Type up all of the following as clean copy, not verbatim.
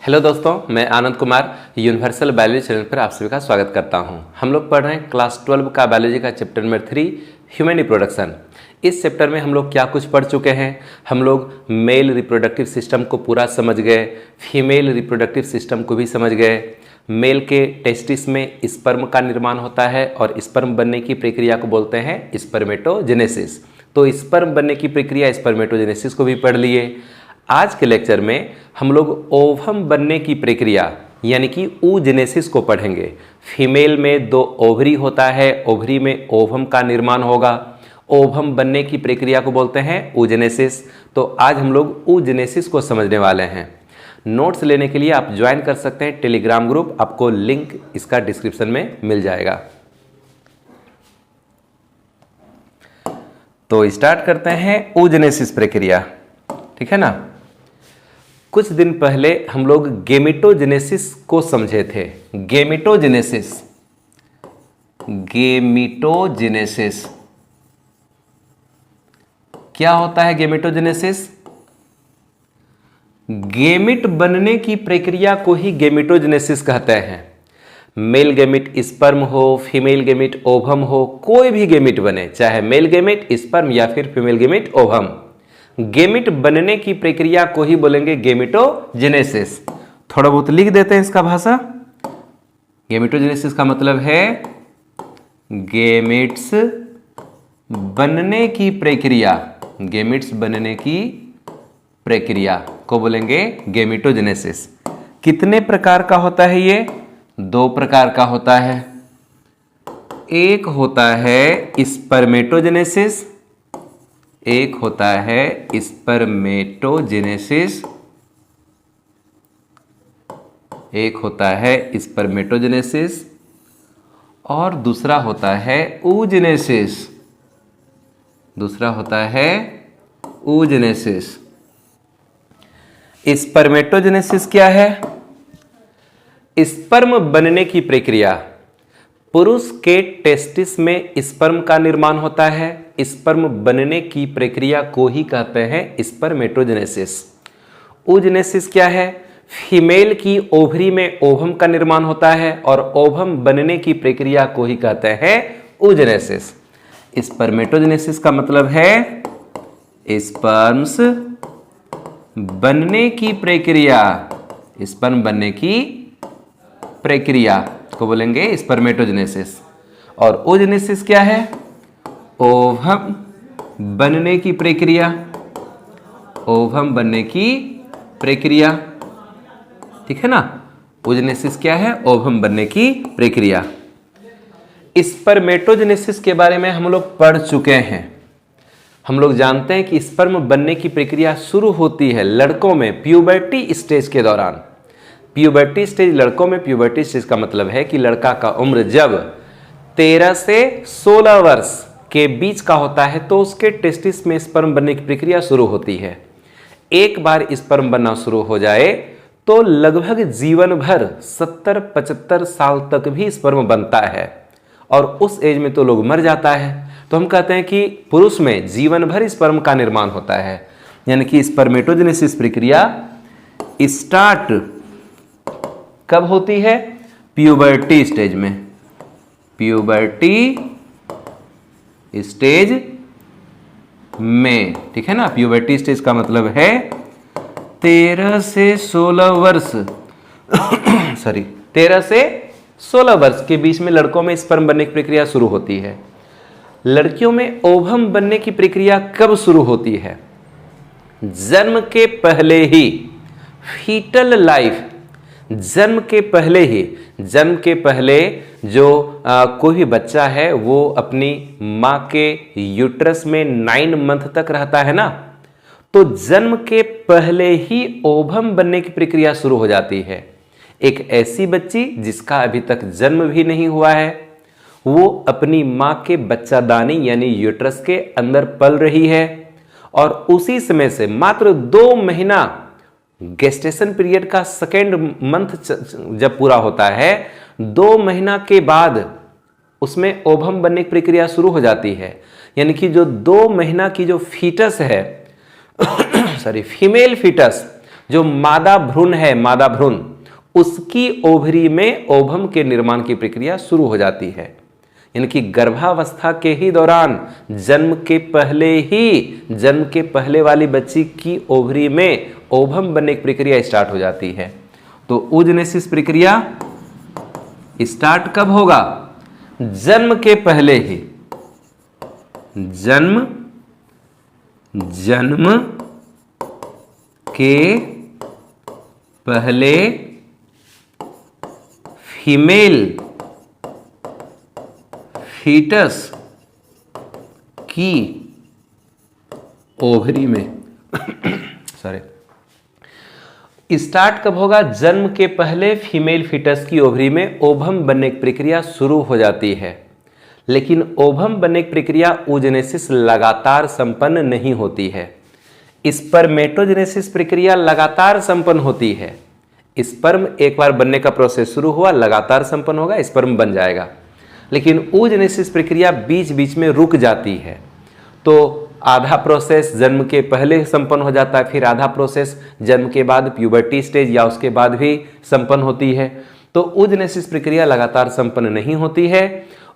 Hello दोस्तों, मैं Anand Kumar universal biology channel पर आप सभी का स्वागत करता हूं। हम लोग पढ़ रहे हैं क्लास 12 का बायोलॉजी का चैप्टर नंबर 3 ह्यूमन रिप्रोडक्शन। इस चैप्टर में हम लोग क्या कुछ पढ़ चुके हैं। हम लोग मेल रिप्रोडक्टिव सिस्टम को पूरा समझ गए, फीमेल रिप्रोडक्टिव सिस्टम को भी समझ गए। मेल के टेस्टिस में स्पर्म का निर्माण होता है और स्पर्म बनने की प्रक्रिया को बोलते हैं स्पर्मेटोजेनेसिस। तो स्पर्म बनने की प्रक्रिया स्पर्मेटोजेनेसिस को भी पढ़ लिए। आज के लेक्चर में हम लोग ओवम बनने की प्रक्रिया यानी कि oogenesis को पढ़ेंगे। फीमेल में 2 ओवरी होता है, ओवरी में ओवम का निर्माण होगा। ओवम बनने की प्रक्रिया को बोलते हैं oogenesis। तो आज हम लोग oogenesis को समझने वाले हैं। नोट्स लेने के लिए आप ज्वाइन कर सकते हैं टेलीग्राम ग्रुप, आपको लिंक इसका डिस्क्रिप्शन में मिल जाएगा। तो स्टार्ट करते हैं oogenesis प्रक्रिया, ठीक है ना। कुछ दिन पहले हम लोग गेमेटोजेनेसिस को समझे थे। गेमेटोजेनेसिस क्या होता है? गेमेटोजेनेसिस गेमिट बनने की प्रक्रिया को ही गेमेटोजेनेसिस कहते हैं। मेल गेमिट स्पर्म हो, फीमेल गेमिट ओवम हो, कोई भी गेमिट बने, चाहे मेल गेमिट स्पर्म या फिर फीमेल गेमिट ओवम, गेमिट बनने की प्रक्रिया को ही बोलेंगे गेमेटोजेनेसिस। थोड़ा बहुत लिख देते हैं इसका भाषा। गेमेटोजेनेसिस का मतलब है गेमिट्स बनने की प्रक्रिया। गेमिट्स बनने की प्रक्रिया को बोलेंगे गेमेटोजेनेसिस। कितने प्रकार का होता है ये? 2 प्रकार का होता है। एक होता है स्पर्मेटोजेनेसिस, एक होता है स्पर्मेटोजेनेसिस, एक होता है स्पर्मेटोजेनेसिस और दूसरा होता है oogenesis। दूसरा होता है oogenesis। स्पर्मेटोजेनेसिस क्या है? स्पर्म बनने की प्रक्रिया। पुरुष के टेस्टिस में स्पर्म का निर्माण होता है। स्पर्म बनने की प्रक्रिया को ही कहते हैं स्पर्मेटोजेनेसिस। oogenesis क्या है? फीमेल की ओवरी में ओवम का निर्माण होता है और ओवम बनने की प्रक्रिया को ही कहते हैं oogenesis। स्पर्मेटोजेनेसिस का मतलब है स्पर्म्स बनने की प्रक्रिया। स्पर्म बनने की प्रक्रिया को बोलेंगे स्पर्मेटोजेनेसिस। और oogenesis क्या है? ओवम बनने की प्रक्रिया। ओवम बनने की प्रक्रिया, ठीक है ना। oogenesis क्या है? ओवम बनने की प्रक्रिया। स्पर्मेटोजेनेसिस के बारे में हम लोग पढ़ चुके हैं। हम लोग जानते हैं कि स्पर्म बनने की प्रक्रिया शुरू होती है लड़कों में प्यूबर्टी स्टेज के दौरान। प्यूबर्टी स्टेज, लड़कों में प्यूबर्टी स्टेज का मतलब है कि लड़का का उम्र जब 13 से 16 वर्ष के बीच का होता है तो उसके टेस्टिस में स्पर्म बनने की प्रक्रिया शुरू होती है। एक बार स्पर्म बनना शुरू हो जाए तो लगभग जीवन भर 70-75 साल तक भी स्पर्म बनता है और उस एज में तो लोग मर जाता है। तो हम कहते हैं कि पुरुष में जीवन भर स्पर्म का निर्माण होता है। यानी कि स्पर्मेटोजेनेसिस प्रक्रिया स्टार्ट कब होती है? प्यूबर्टी स्टेज में। प्यूबर्टी स्टेज में, ठीक है ना। प्यूबर्टी स्टेज का मतलब है 13 से 16 वर्ष 13 से 16 वर्ष के बीच में लड़कों में स्पर्म बनने की प्रक्रिया शुरू होती है। लड़कियों में ओवम बनने की प्रक्रिया कब शुरू होती है? जन्म के पहले ही। फीटल लाइफ, जन्म के पहले जो कोई भी बच्चा है वो अपनी मां के यूट्रस में 9 मंथ तक रहता है ना, तो जन्म के पहले ही ओवम बनने की प्रक्रिया शुरू हो जाती है। एक ऐसी बच्ची जिसका अभी तक जन्म भी नहीं हुआ है, वो अपनी मां के बच्चादानी यानी यूट्रस के अंदर पल रही है और उसी समय से मात्र 2 महीना गेस्टेशन पीरियड का सेकेंड मंथ जब पूरा होता है, 2 महीना के बाद उसमें ओवम बनने की प्रक्रिया शुरू हो जाती है। यानी कि जो 2 महीना की जो फीटस है फीमेल फीटस जो मादा भ्रूण है, मादा भ्रूण, उसकी ओवरी में ओवम के निर्माण की प्रक्रिया शुरू हो जाती है। यानी कि गर्भावस्था के ही दौरान जन्म के पहले वाली बच्ची की ओवरी में ओवम बनने की प्रक्रिया स्टार्ट हो जाती है। तो oogenesis प्रक्रिया स्टार्ट कब होगा? जन्म के पहले ही। जन्म के पहले फीमेल फीटस की ओवरी में सॉरी, स्टार्ट कब होगा? जन्म के पहले फीमेल फीटस की ओवरी में ओवम बनने की प्रक्रिया शुरू हो जाती है। लेकिन ओवम बनने की प्रक्रिया oogenesis लगातार संपन्न नहीं होती है। स्पर्मेटोजेनेसिस प्रक्रिया लगातार संपन्न होती है। स्पर्म एक बार बनने का प्रोसेस शुरू हुआ, लगातार संपन्न होगा, स्पर्म बन जाएगा। लेकिन oogenesis प्रक्रिया बीच बीच में रुक जाती है। तो आधा प्रोसेस जन्म के पहले संपन्न हो जाता है, फिर आधा प्रोसेस जन्म के बाद प्यूबर्टी स्टेज या उसके बाद भी संपन्न होती है। तो oogenesis प्रक्रिया लगातार संपन्न नहीं होती है।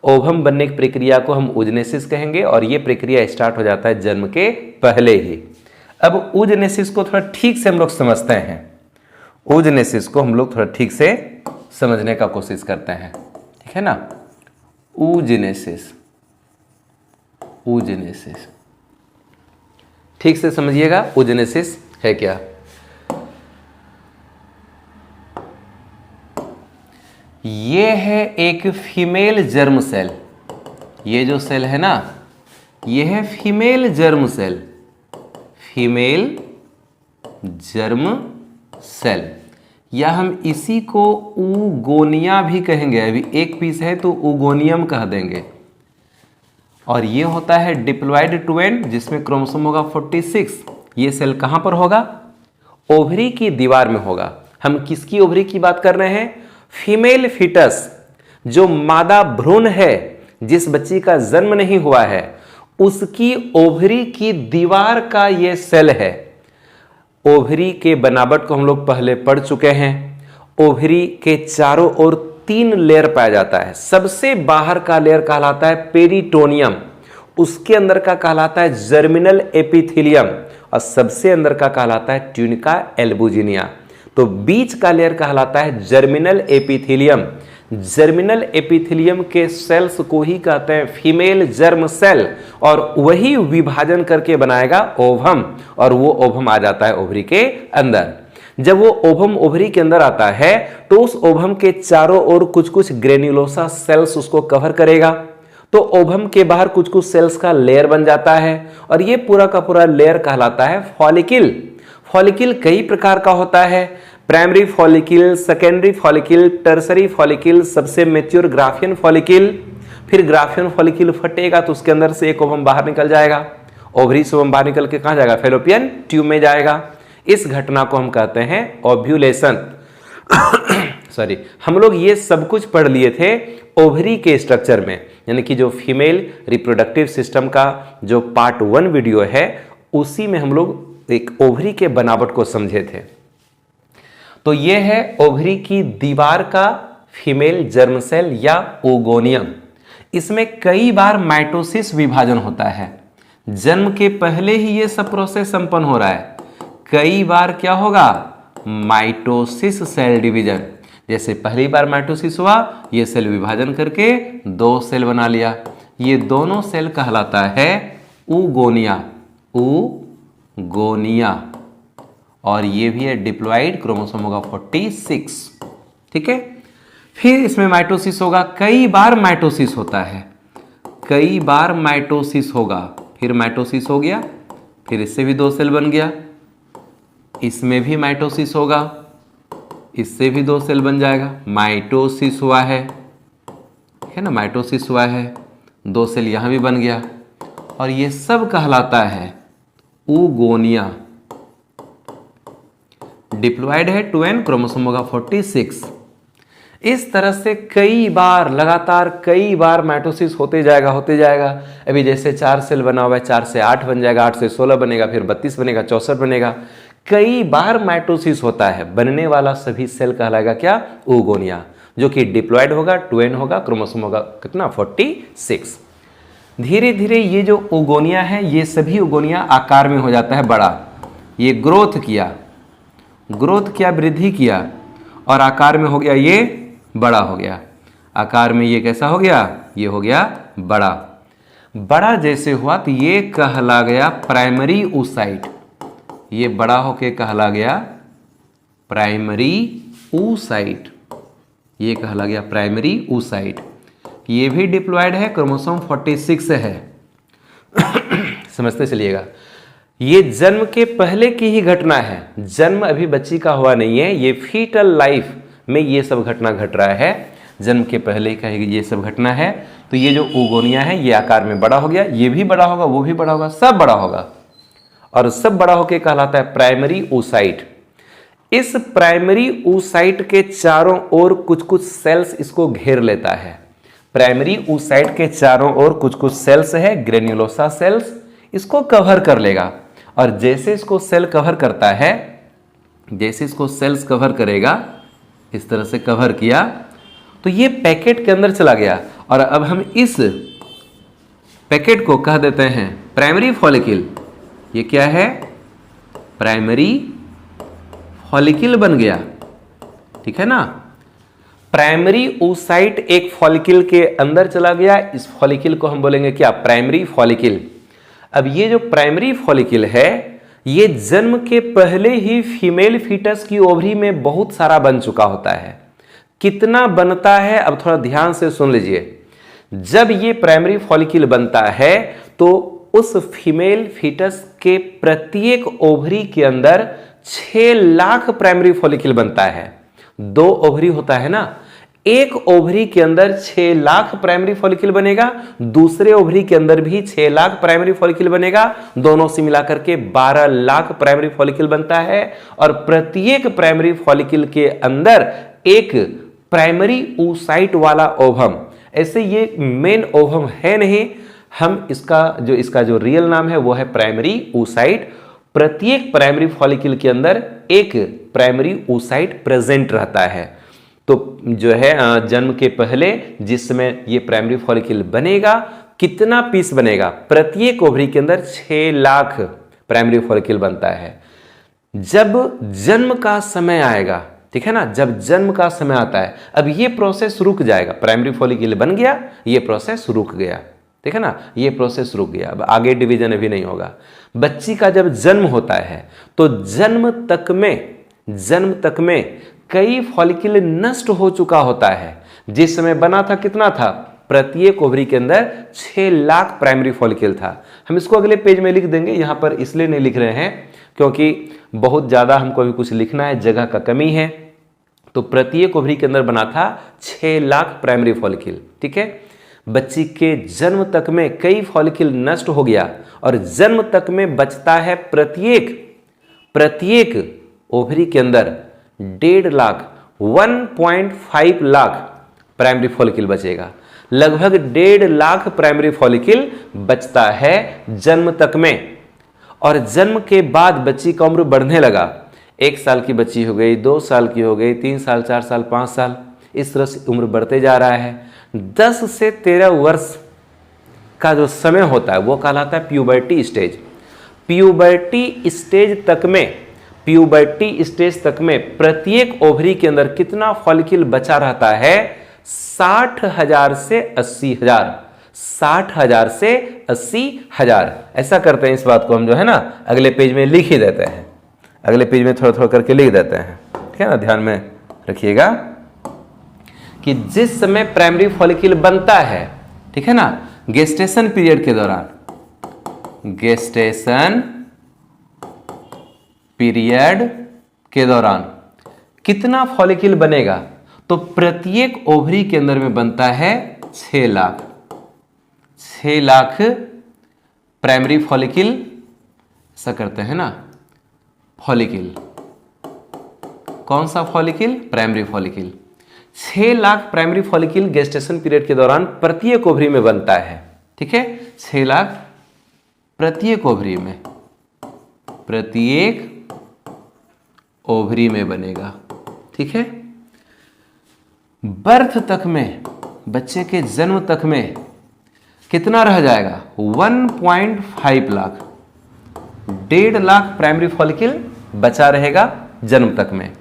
ओवम बनने की प्रक्रिया को हम oogenesis कहेंगे और ये प्रक्रिया स्टार्ट हो जाता है जन्म के पहले ही। अब oogenesis को थोड़ा ठीक से हम लोग समझते हैं। oogenesis को हम लोग थोड़ा ठीक से समझने का कोशिश करते हैं, ठीक है ना। oogenesis ठीक से समझिएगा, oogenesis है क्या। ये है एक फीमेल जर्म सेल। ये जो सेल है ना, ये है female germ cell, female germ cell, या हम इसी को ऊगोनिया भी कहेंगे। अभी एक पीस है तो ऊगोनियम कह देंगे। और ये होता है डिप्लॉयड टू एंड, जिसमें क्रोमोसोम होगा 46। ये सेल कहां पर होगा? ओवरी की दीवार में होगा। हम किसकी ओवरी की बात कर रहे हैं? फीमेल फीटस, जो मादा भ्रूण है, जिस बच्ची का जन्म नहीं हुआ है, उसकी ओवरी की दीवार का ये सेल है। ओवरी के बनावट को हम लोग पहले पढ़ चुके हैं। ओवरी के चारों ओर 3 लेयर पाया जाता है। सबसे बाहर का लेयर कहलाता है पेरिटोनियम, उसके अंदर का कहलाता है जर्मिनल एपिथेलियम, और सबसे अंदर का कहलाता है ट्यूनिका एल्बुजिनिया। तो बीच का लेयर कहलाता है जर्मिनल एपिथेलियम। जर्मिनल एपिथेलियम के सेल्स को ही कहते हैं फीमेल जर्म सेल, और वही विभाजन करके बनाएगा ओवम, और वो ओवम आ जाता है ओवरी के अंदर। जब वो ओवम ओवरी के अंदर आता है तो उस ओवम के चारों ओर कुछ कुछ ग्रेन्युलोसा सेल्स उसको कवर करेगा। तो ओवम के बाहर कुछ कुछ सेल्स का लेयर बन जाता है, और ये पूरा का पूरा लेयर कहलाता है फॉलिकिल। फॉलिकिल कई प्रकार का होता है, प्राइमरी फॉलिकिल, सेकेंडरी फॉलिकिल, टर्सरी फॉलिकिल, सबसे मैच्योर ग्राफियन फॉलिकिल। फिर ग्राफियन फॉलिकिल फटेगा तो उसके अंदर से एक ओवम बाहर निकल जाएगा। ओवरी से ओवम बाहर निकल के कहां जाएगा? फैलोपियन ट्यूब में जाएगा। इस घटना को हम कहते हैं ओव्यूलेशन। सॉरी, हम लोग ये सब कुछ पढ़ लिए थे ओवरी के स्ट्रक्चर में, यानी कि जो फीमेल रिप्रोडक्टिव सिस्टम का जो पार्ट 1 वीडियो है, उसी में हम लोग एक ओवरी के बनावट को समझे थे। तो ये है ओवरी की दीवार का फीमेल जर्म सेल या ओगोनियम। इसमें कई बार माइटोसिस विभाजन होता है। जन्म के पहले ही ये सब प्रोसेस संपन्न हो रहा है। कई बार क्या होगा? Mitosis cell division. जैसे पहली बार माइटोसिस हुआ, ये सेल विभाजन करके 2 सेल बना लिया। ये दोनों सेल कहलाता है ऊगोनिया, ऊगोनिया, और ये भी है डिप्लॉयड, क्रोमोसोम होगा 46, ठीक है। फिर इसमें माइटोसिस होगा। कई बार माइटोसिस होता है, कई बार माइटोसिस होगा। फिर माइटोसिस हो गया, फिर इससे भी 2 सेल बन गया, इसमें भी माइटोसिस होगा, इससे भी 2 सेल बन जाएगा। माइटोसिस हुआ है ना, माइटोसिस हुआ है, 2 सेल यहां भी बन गया, और ये सब कहलाता है ऊगोनिया। डिप्लॉयड है 2n, क्रोमोसोम होगा 46। इस तरह से कई बार, लगातार कई बार माइटोसिस होते जाएगा, होते जाएगा। अभी जैसे 4 सेल बना हुआ है, 4 से 8 बन जाएगा, 8 से 16 बनेगा, फिर 32 बनेगा, 64 बनेगा। कई बार माइटोसिस होता है, बनने वाला सभी सेल कहलाएगा क्या? ओगोनिया, जो कि डिप्लॉयड होगा, 2n होगा, क्रोमोसोम होगा कितना? 46। धीरे धीरे ये जो ओगोनिया है, ये सभी ओगोनिया आकार में हो जाता है बड़ा। ये ग्रोथ किया, वृद्धि किया और आकार में हो गया ये बड़ा हो गया। आकार में ये कैसा हो गया? ये हो गया बड़ा। बड़ा जैसे हुआ तो ये कहला गया प्राइमरी oocyte। ये बड़ा होके कहला गया प्राइमरी oocyte। ये कहला गया प्राइमरी oocyte। ये भी डिप्लॉयड है, क्रोमोसोम 46 है। समझते चलिएगा। ये जन्म के पहले की ही घटना है, जन्म अभी बच्ची का हुआ नहीं है। ये फीटल लाइफ में ये सब घटना घट रहा है, जन्म के पहले का ये सब घटना है। तो ये जो ओगोनिया है ये आकार में बड़ा हो गया, ये भी बड़ा होगा, वो भी बड़ा होगा, सब बड़ा होगा और सब बड़ा होकर कहलाता है प्राइमरी oocyte। इस प्राइमरी oocyte के चारों ओर कुछ कुछ सेल्स इसको घेर लेता है। प्राइमरी oocyte के चारों ओर कुछ कुछ सेल्स है, ग्रेन्युलोसा सेल्स, इसको कवर कर लेगा। और जैसे इसको सेल कवर करता है, जैसे इसको सेल्स कवर करेगा, इस तरह से कवर किया तो ये पैकेट के अंदर चला गया। और अब हम इस पैकेट को कह देते हैं प्राइमरी फॉलिकल। ये क्या है? प्राइमरी फॉलिकल बन गया, ठीक है ना। प्राइमरी oocyte एक फॉलिकल के अंदर चला गया, इस फॉलिकल को हम बोलेंगे क्या? Primary follicle. अब ये जो प्राइमरी फॉलिकल है, ये जन्म के पहले ही फीमेल फीटस की ओवरी में बहुत सारा बन चुका होता है। कितना बनता है अब थोड़ा ध्यान से सुन लीजिए। जब ये प्राइमरी फॉलिकल बनता है तो उस फीमेल फीटस के प्रत्येक ओवरी के अंदर 6 लाख प्राइमरी फॉलिकल बनता है। 2 ओवरी होता है ना, एक ओवरी के अंदर 6 लाख प्राइमरी फॉलिकल बनेगा, दूसरे ओवरी के अंदर भी 6 लाख प्राइमरी फॉलिकल बनेगा, दोनों से मिलाकर के 12 लाख प्राइमरी फॉलिकल बनता है। और प्रत्येक प्राइमरी फॉलिकल के अंदर एक प्राइमरी oocyte वाला ओवम। ऐसे ये मेन ओवम है नहीं, हम इसका जो रियल नाम है वो है प्राइमरी oocyte। प्रत्येक प्राइमरी फॉलिकल के अंदर एक प्राइमरी oocyte प्रेजेंट रहता है। तो जो है जन्म के पहले जिस समय ये प्राइमरी फॉलिकल बनेगा, कितना पीस बनेगा? प्रत्येक ओवरी के अंदर 6 लाख प्राइमरी फॉलिकल बनता है। जब जन्म का समय आएगा, ठीक है ना, जब जन्म का समय आता है, अब ये प्रोसेस रुक जाएगा। प्राइमरी फॉलिकल बन गया, ये प्रोसेस रुक गया, ठीक है ना, ये प्रोसेस रुक गया। अब आगे डिवीजन अभी नहीं होगा। बच्ची का जब जन्म होता है तो जन्म तक में कई फॉलिकल नष्ट हो चुका होता है। जिस समय बना था कितना था? प्रत्येक ओवरी के अंदर 6 लाख प्राइमरी फॉलिकल था। हम इसको अगले पेज में लिख देंगे, यहां पर इसलिए नहीं लिख रहे हैं क्योंकि बहुत ज्यादा हमको अभी कुछ लिखना है, जगह का कमी है। तो प्रत्येक ओवरी के अंदर बना था 6 लाख प्राइमरी फॉलिकल, ठीक है। बच्ची के जन्म तक में कई फॉलिकल नष्ट हो गया और जन्म तक में बचता है प्रत्येक ओवरी के अंदर 1.5 लाख 1.5 लाख प्राइमरी फॉलिकल बचेगा। लगभग 1.5 लाख प्राइमरी फॉलिकल बचता है जन्म तक में। और जन्म के बाद बच्ची का उम्र बढ़ने लगा। 1 साल की बच्ची हो गई, 2 साल की हो गई, 3 साल, 4 साल, 5 साल, इस तरह से उम्र बढ़ते जा रहा है। 10 से 13 वर्ष का जो समय होता है वो कहलाता है प्यूबर्टी स्टेज। प्यूबर्टी स्टेज तक में प्रत्येक ओवरी के अंदर कितना फॉलिकल बचा रहता है? 60,000 से 80,000। 60,000 से 80,000। ऐसा करते हैं, इस बात को हम जो है ना अगले पेज में लिख ही देते हैं। अगले पेज में थोड़ा थोड़ा करके लिख देते हैं, ठीक है ना। ध्यान में रखिएगा कि जिस समय प्राइमरी फॉलिकल बनता है, ठीक है ना, गेस्टेशन पीरियड के दौरान, गेस्टेशन पीरियड के दौरान कितना फॉलिकल बनेगा? तो प्रत्येक ओवरी के अंदर में बनता है 6 लाख। 6 लाख प्राइमरी फॉलिकल, ऐसा करते हैं ना, फॉलिकल, कौन सा follicle? Primary follicle. 6 lakh primary follicle gestation period के दौरान प्रत्येक ओवरी में बनता है, ठीक है। 6 लाख प्रत्येक ओवरी में, प्रत्येक ओवरी में बनेगा। ठीक है, बर्थ तक में, बच्चे के जन्म तक में कितना रह जाएगा? 1.5 लाख, 1.5 लाख प्राइमरी फॉलिकल बचा रहेगा जन्म तक में।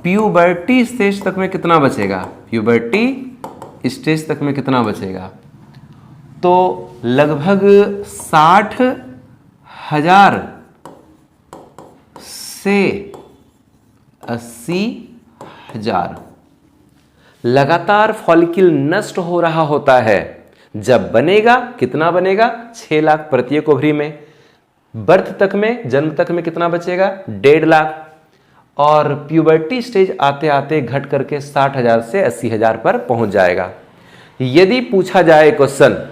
प्यूबर्टी स्टेज तक में कितना बचेगा? प्यूबर्टी स्टेज तक में कितना बचेगा? तो लगभग 60,000 से 80,000 लगातार फॉलिकल नष्ट हो रहा होता है। जब बनेगा, कितना बनेगा? 6 लाख प्रत्येक ओवरी में। बर्थ तक में, जन्म तक में कितना बचेगा? 1.5 लाख। और प्यूबर्टी स्टेज आते आते घट करके 60,000 से 80,000 पर पहुंच जाएगा। यदि पूछा जाए क्वेश्चन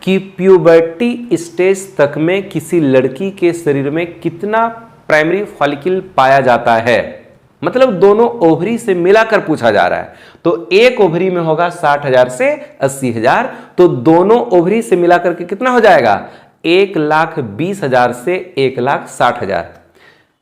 कि प्यूबर्टी स्टेज तक में किसी लड़की के शरीर में कितना प्राइमरी फॉलिकल पाया जाता है, मतलब दोनों ओवरी से मिलाकर पूछा जा रहा है, तो एक ओवरी में होगा 60,000 से 80,000, तो दोनों ओवरी से मिलाकर के कितना हो जाएगा? 1,20,000 से 1,60,000।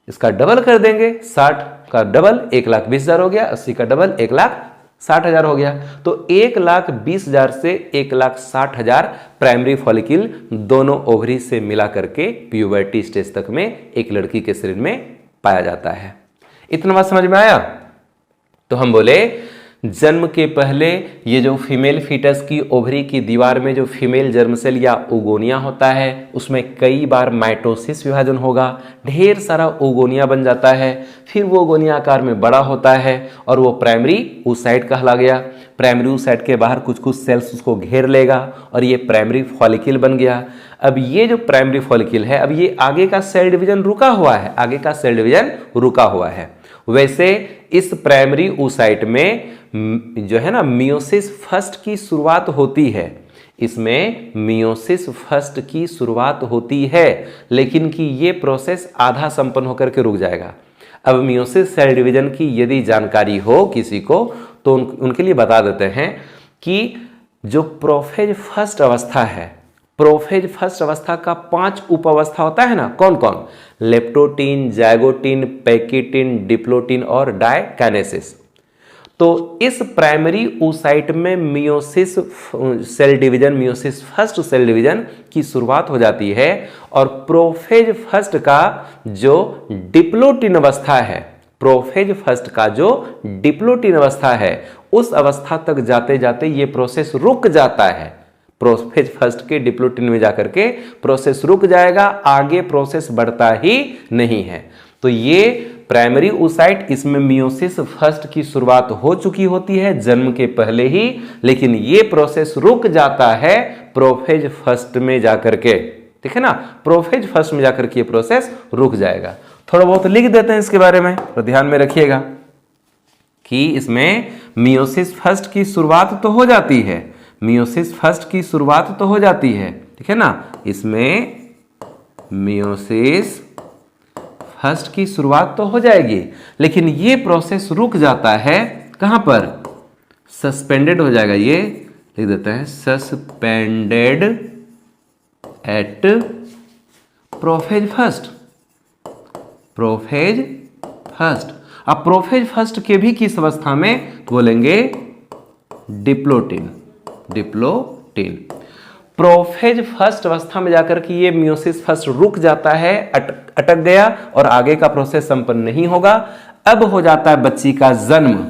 इसका डबल कर देंगे, 60 का डबल 1,20,000 हो गया, 80 का डबल 1,60,000 हो गया। तो 1,20,000 से 1,60,000 प्राइमरी फॉलिकल दोनों ओवरी से मिला करके प्यूबर्टी स्टेज तक में एक लड़की के शरीर में पाया जाता है। इतना बात समझ में आया? तो हम बोले जन्म के पहले ये जो फीमेल फीटस की ओवरी की दीवार में जो फीमेल जर्म सेल या ओगोनिया होता है, उसमें कई बार माइटोसिस विभाजन होगा, ढेर सारा ओगोनिया बन जाता है, फिर वो ओगोनिया आकार में बड़ा होता है और वो प्राइमरी oocyte कहला गया। प्राइमरी oocyte के बाहर कुछ कुछ सेल्स उसको घेर लेगा और ये प्राइमरी फॉलिकल बन गया। अब ये जो प्राइमरी फॉलिकल है, अब ये आगे का सेल डिवीजन रुका हुआ है, आगे का सेल डिवीजन रुका हुआ है। वैसे इस प्राइमरी oocyte में जो है ना मियोसिस फर्स्ट की शुरुआत होती है, इसमें मियोसिस फर्स्ट की शुरुआत होती है, लेकिन कि ये प्रोसेस आधा संपन्न होकर के रुक जाएगा। अब मियोसिस सेल डिवीजन की यदि जानकारी हो किसी को तो उनके लिए बता देते हैं कि जो प्रोफेज फर्स्ट अवस्था है, प्रोफेज फर्स्ट अवस्था का 5 उप अवस्था होता है ना, कौन कौन? लेप्टोटीन, जाइगोटीन, पैकिटीन, डिप्लोटीन और डायकाइनेसिस। तो इस प्राइमरी oocyte में meiosis cell division, meiosis first cell division की शुरुआत हो जाती है और प्रोफेज फर्स्ट का जो डिप्लोटीन अवस्था है, प्रोफेज फर्स्ट का जो डिप्लोटीन अवस्था है, उस अवस्था तक जाते जाते ये प्रोसेस रुक जाता है। प्रोफेज फर्स्ट के डिप्लोटीन में जाकर के प्रोसेस रुक जाएगा, आगे प्रोसेस बढ़ता ही नहीं है। तो ये प्राइमरी oocyte, इसमें मियोसिस फर्स्ट की शुरुआत हो चुकी होती है जन्म के पहले ही, लेकिन ये प्रोसेस रुक जाता है प्रोफेज फर्स्ट में जाकर के। ठीक है ना, प्रोफेज फर्स्ट में जाकर के ये प्रोसेस रुक जाएगा। थोड़ा बहुत लिख देते हैं इसके बारे में, तो ध्यान में रखिएगा कि इसमें मियोसिस फर्स्ट की शुरुआत तो हो जाती है, मियोसिस फर्स्ट की शुरुआत तो हो जाती है, ठीक है ना, इसमें मियोसिस फर्स्ट की शुरुआत तो हो जाएगी, लेकिन ये प्रोसेस रुक जाता है कहां पर? सस्पेंडेड हो जाएगा, ये लिख देते हैं suspended at prophase first, prophase first. अब प्रोफेज फर्स्ट के भी किस अवस्था में बोलेंगे? Diplotene, diplotene. प्रोफेज फर्स्ट अवस्था में जाकर के ये मियोसिस फर्स्ट रुक जाता है, अटक गया और आगे का प्रोसेस संपन्न नहीं होगा। अब हो जाता है बच्ची का जन्म,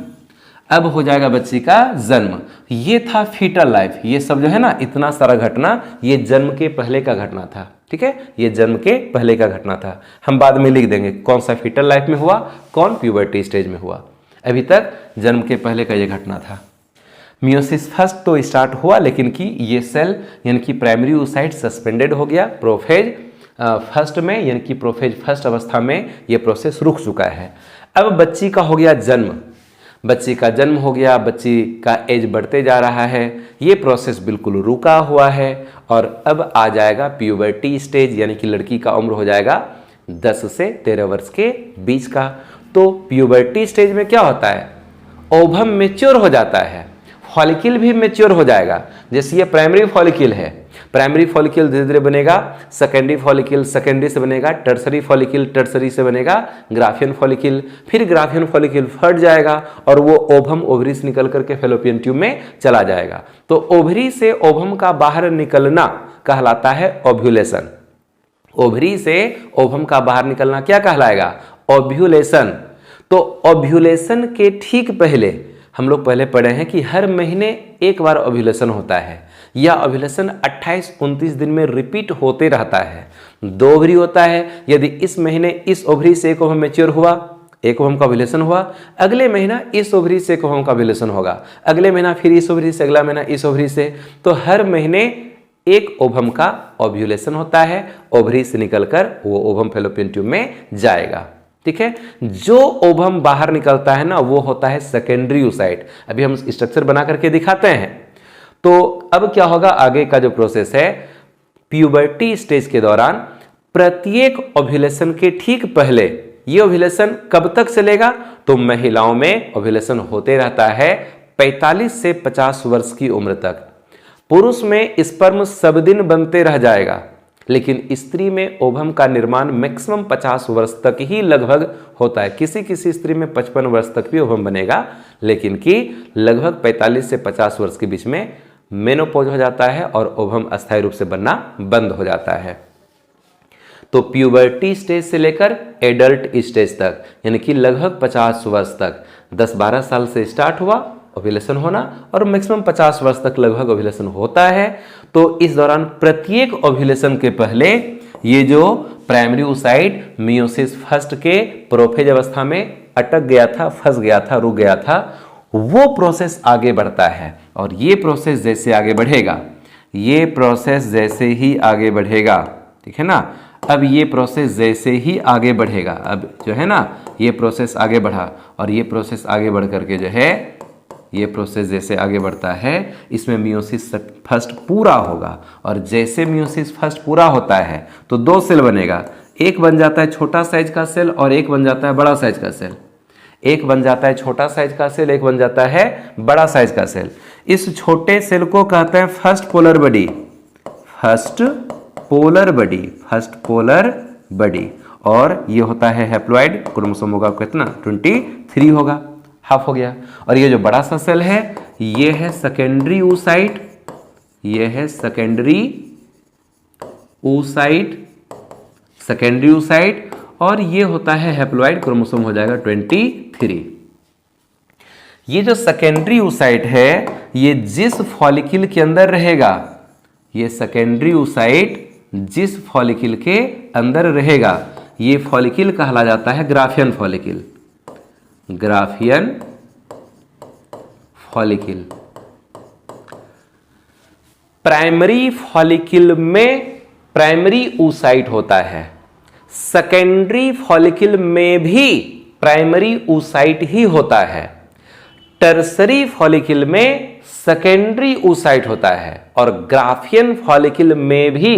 अब हो जाएगा बच्ची का जन्म। ये था फीटल लाइफ, ये सब जो है ना इतना सारा घटना, ये जन्म के पहले का घटना था। ठीक है, ये जन्म के पहले का घटना था। हम बाद में लिख देंगे कौन सा फीटल लाइफ में हुआ, कौन प्यूबर्टी स्टेज में हुआ। अभी तक जन्म के पहले का ये घटना था। मियोसिस फर्स्ट तो स्टार्ट हुआ, लेकिन कि ये सेल यानी कि प्राइमरी oocyte सस्पेंडेड हो गया प्रोफेज फर्स्ट में, यानी कि प्रोफेज फर्स्ट अवस्था में ये प्रोसेस रुक चुका है। अब बच्ची का हो गया जन्म, बच्ची का जन्म हो गया, बच्ची का एज बढ़ते जा रहा है, ये प्रोसेस बिल्कुल रुका हुआ है और अब आ जाएगा प्यूबर्टी स्टेज, यानी कि लड़की का उम्र हो जाएगा 10 से 13 वर्ष के बीच का। तो प्यूबर्टी स्टेज में क्या होता है? ओवम मैच्योर हो जाता है, फॉलिकल भी मैच्योर हो जाएगा। जैसे ये प्राइमरी फॉलिकल है प्राइमरी फॉलिकल धीरे धीरे बनेगा, सेकेंडरी फॉलिकल सेकेंडरी से बनेगा, टर्सरी फॉलिकल टर्सरी से बनेगा ग्राफियन फॉलिकल, फिर ग्राफियन फॉलिकल फट जाएगा और वो ओवम ओवरी से निकल करके फैलोपियन ट्यूब में चला जाएगा। तो ओवरी से ओवम का बाहर निकलना कहलाता है ओव्यूलेशन। ओवरी से ओवम का बाहर निकलना क्या कहलाएगा? ओव्यूलेशन। तो ओव्यूलेशन के ठीक पहले हम लोग पहले पढ़े हैं कि हर महीने एक बार ओव्यूलेशन होता है। यह ओव्यूलेशन 28-29 दिन में रिपीट होते रहता है। 2 ओवरी होता है, यदि इस महीने इस ओवरी से एक ओवम मैच्योर हुआ, एक ओवम का ओव्यूलेशन हुआ, अगले महीना इस ओवरी से एक ओवम का ओव्यूलेशन होगा, अगले महीना फिर इस ओवरी से, अगला महीना इस ओवरी से। तो हर महीने एक ओवम का ओव्यूलेशन होता है, ओवरी से निकलकर वो ओवम फैलोपियन ट्यूब में जाएगा। ठीक है, जो ओवम बाहर निकलता है ना वो होता है सेकेंडरी oocyte। अभी हम स्ट्रक्चर बना करके दिखाते हैं। तो अब क्या होगा, आगे का जो प्रोसेस है, प्यूबर्टी स्टेज के दौरान प्रत्येक ओव्यूलेशन के ठीक पहले, ये ओव्यूलेशन कब तक चलेगा? तो महिलाओं में ओव्यूलेशन होते रहता है 45 से 50 वर्ष की उम्र तक। पुरुष में स्पर्म सब दिन बनते रह जाएगा, लेकिन स्त्री में ओवम का निर्माण मैक्सिमम 50 वर्ष तक ही लगभग होता है। किसी किसी स्त्री में 55 वर्ष तक भी ओवम बनेगा, लेकिन कि लगभग 45 से 50 वर्ष के बीच में मेनोपॉज हो जाता है और ओवम अस्थायी रूप से बनना बंद हो जाता है। तो प्यूबर्टी स्टेज से लेकर एडल्ट स्टेज तक, यानी कि लगभग 50 वर्ष तक, 10-12 साल से स्टार्ट हुआ ओव्यूलेशन होना और मैक्सिमम 50 वर्ष तक लगभग ओव्यूलेशन होता है। तो इस दौरान प्रत्येक ओव्यूलेशन के पहले ये जो प्राइमरी oocyte मियोसिस फर्स्ट के प्रोफेज अवस्था में अटक गया था, फंस गया था, रुक गया था, वो प्रोसेस आगे बढ़ता है। और ये प्रोसेस जैसे आगे बढ़ेगा, ये प्रोसेस जैसे ही आगे बढ़ेगा, ठीक है ना, अब ये प्रोसेस जैसे ही आगे बढ़ेगा, अब जो है ना ये प्रोसेस आगे बढ़ा और ये प्रोसेस आगे बढ़ करके जो है, ये प्रोसेस जैसे आगे बढ़ता है, इसमें मियोसिस फर्स्ट पूरा होगा। और जैसे मियोसिस फर्स्ट पूरा होता है तो 2 सेल बनेगा, एक बन जाता है छोटा साइज का सेल और एक बन जाता है बड़ा साइज का सेल। एक बन जाता है छोटा साइज का सेल, एक बन जाता है बड़ा साइज का सेल। इस छोटे सेल को कहते हैं first polar body, first polar body, first polar body. और ये होता है हैप्लॉइड, क्रोमोसोम होगा कितना? 23 होगा, हाफ हो गया। और ये जो बड़ा सा सेल है ये है सेकेंडरी oocyte, ये है सेकेंडरी oocyte, सेकेंडरी oocyte, और ये होता है हैप्लॉइड, क्रोमोसोम हो जाएगा 23। ये जो सेकेंडरी oocyte है ये जिस फॉलिकल के अंदर रहेगा, ये सेकेंडरी oocyte जिस फॉलिकल के अंदर रहेगा, ये फॉलिकल कहला जाता है Graafian follicle, Graafian follicle. Primary follicle में प्राइमरी oocyte होता है, सेकेंडरी फॉलिकल में भी प्राइमरी oocyte ही होता है, टर्सरी फॉलिकल में सेकेंडरी oocyte होता है और ग्राफियन फॉलिकल में भी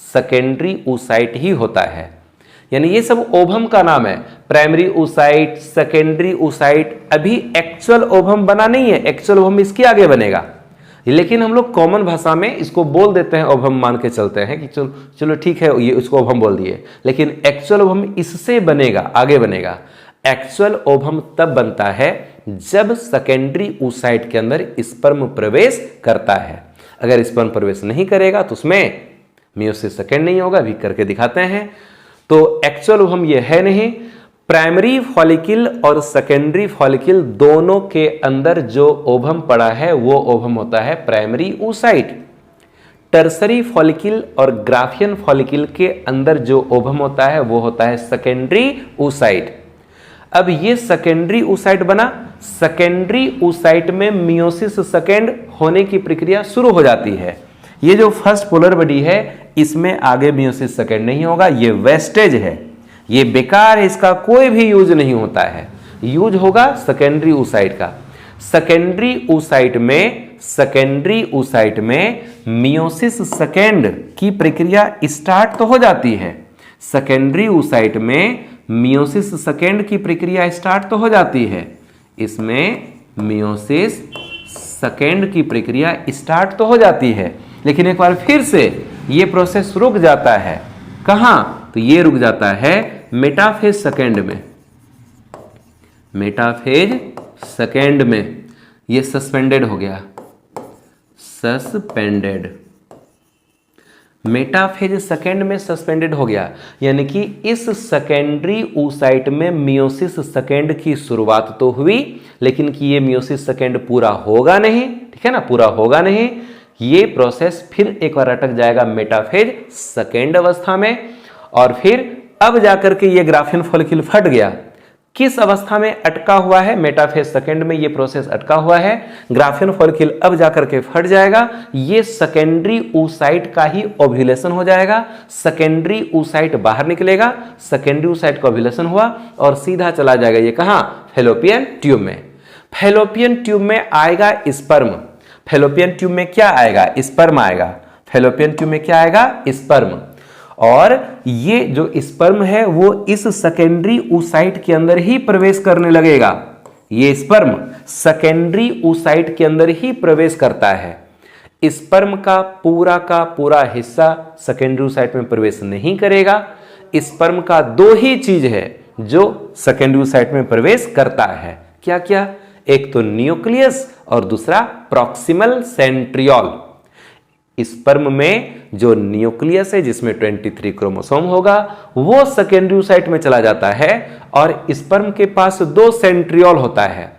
सेकेंडरी oocyte ही होता है। यानी ये सब ओवम का नाम है, प्राइमरी oocyte, सेकेंडरी oocyte। अभी एक्चुअल ओवम बना नहीं है, एक्चुअल ओवम इसके आगे बनेगा, लेकिन हम लोग कॉमन भाषा में इसको बोल देते हैं, ओवम मान के चलते हैं कि चलो चलो ठीक है, ये उसको ओवम बोल दिए, लेकिन एक्चुअल ओवम इससे बनेगा, आगे बनेगा। एक्चुअल ओवम तब बनता है जब सेकेंडरी oocyte के अंदर स्पर्म प्रवेश करता है। अगर स्पर्म प्रवेश नहीं करेगा तो उसमें मियोसिस सेकेंड नहीं होगा, अभी करके दिखाते हैं। तो एक्चुअल ओवम ये है नहीं। प्राइमरी फॉलिकल और सेकेंडरी फॉलिकल दोनों के अंदर जो ओवम पड़ा है वो ओवम होता है प्राइमरी oocyte। टर्सरी फॉलिकल और ग्राफियन फॉलिकल के अंदर जो ओवम होता है वो होता है सेकेंडरी oocyte। अब ये सेकेंडरी oocyte बना, सेकेंडरी oocyte में मियोसिस सेकेंड होने की प्रक्रिया शुरू हो जाती है। ये जो फर्स्ट पोलर बॉडी है इसमें आगे मियोसिस सेकेंड नहीं होगा, ये वेस्टेज है, ये बेकार है, इसका कोई भी यूज नहीं होता है, यूज होगा सेकेंडरी oocyte का। सेकेंडरी oocyte में मियोसिस सेकेंड की प्रक्रिया स्टार्ट तो हो जाती है, सेकेंडरी oocyte में मियोसिस सेकेंड की प्रक्रिया स्टार्ट तो हो जाती है, इसमें मियोसिस सेकेंड की प्रक्रिया स्टार्ट तो हो जाती है, लेकिन एक बार फिर से ये प्रोसेस रुक जाता है। कहां? तो ये रुक जाता है मेटाफेज सेकेंड में। मेटाफेज सेकेंड में ये सस्पेंडेड हो गया, सस्पेंडेड। मेटाफेज सेकेंड में सस्पेंडेड हो गया, यानी कि इस सेकेंडरी oocyte में मियोसिस सेकेंड की शुरुआत तो हुई, लेकिन कि ये मियोसिस सेकेंड पूरा होगा नहीं, ठीक है ना, पूरा होगा नहीं। ये प्रोसेस फिर एक बार अटक जाएगा मेटाफेज सेकेंड अवस्था में, और फिर अब जाकर के ये ग्राफियन फॉलिक्यूल फट गया। किस अवस्था में अटका हुआ है? मेटाफेज सेकेंड में ये प्रोसेस अटका हुआ है। ग्राफियन फॉलिक्यूल अब जाकर के फट जाएगा, ये सेकेंडरी oocyte का ही ओव्यूलेशन हो जाएगा। सेकेंडरी oocyte बाहर निकलेगा, सेकेंडरी oocyte का ओव्यूलेशन हुआ और सीधा चला जाएगा ये कहां? फैलोपियन ट्यूब में। फैलोपियन ट्यूब में आएगा स्पर्म। फैलोपियन ट्यूब में क्या आएगा? स्पर्म आएगा। फैलोपियन ट्यूब में क्या आएगा? स्पर्म। और ये जो स्पर्म है वो इस सेकेंडरी oocyte के अंदर ही प्रवेश करने लगेगा। ये स्पर्म सेकेंडरी oocyte के अंदर ही प्रवेश करता है। स्पर्म का पूरा हिस्सा सेकेंडरी oocyte में प्रवेश नहीं करेगा। स्पर्म का दो ही चीज है जो सेकेंडरी oocyte में प्रवेश करता है। क्या क्या? एक तो न्यूक्लियस और दूसरा प्रॉक्सिमल सेंट्रियोल। स्पर्म में जो न्यूक्लियस है जिसमें 23 क्रोमोसोम होगा वो सेकेंडरी oocyte में चला जाता है, और स्पर्म के पास दो सेंट्रियोल होता है,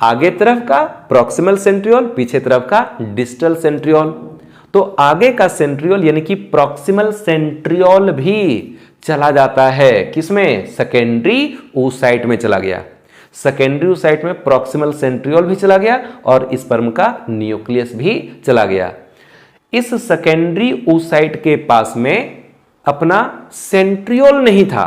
आगे तरफ का प्रॉक्सिमल सेंट्रियोल, पीछे तरफ का डिस्टल सेंट्रियोल। तो आगे का सेंट्रियोल यानी कि प्रॉक्सिमल सेंट्रियोल भी चला जाता है किसमें? सेकेंडरी oocyte में चला गया। सेकेंडरी oocyte में प्रॉक्सिमल सेंट्रियोल भी चला गया और स्पर्म का न्यूक्लियस भी चला गया। इस सेकेंडरी oocyte के पास में अपना सेंट्रियोल नहीं था।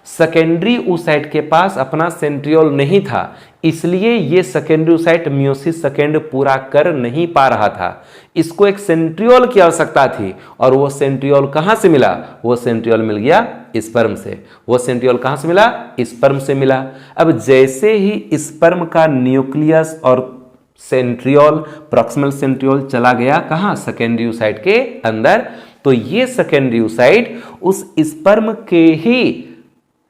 सेकेंडरी oocyte के पास अपना सेंट्रियोल नहीं था, इसलिए ये सेकेंडरी oocyte मियोसिस सेकेंड पूरा कर नहीं पा रहा था। इसको एक सेंट्रियोल की आवश्यकता थी, और वो सेंट्रियोल कहां से मिला? वो सेंट्रियोल मिल गया स्पर्म से। वो सेंट्रियोल कहां से मिला? स्पर्म से मिला। अब जैसे ही स्पर्म का न्यूक्लियस और सेंट्रियोल, प्रॉक्सिमल सेंट्रियोल चला गया कहां? सेकेंडरी oocyte के अंदर, तो ये सेकेंडरी oocyte उस स्पर्म के ही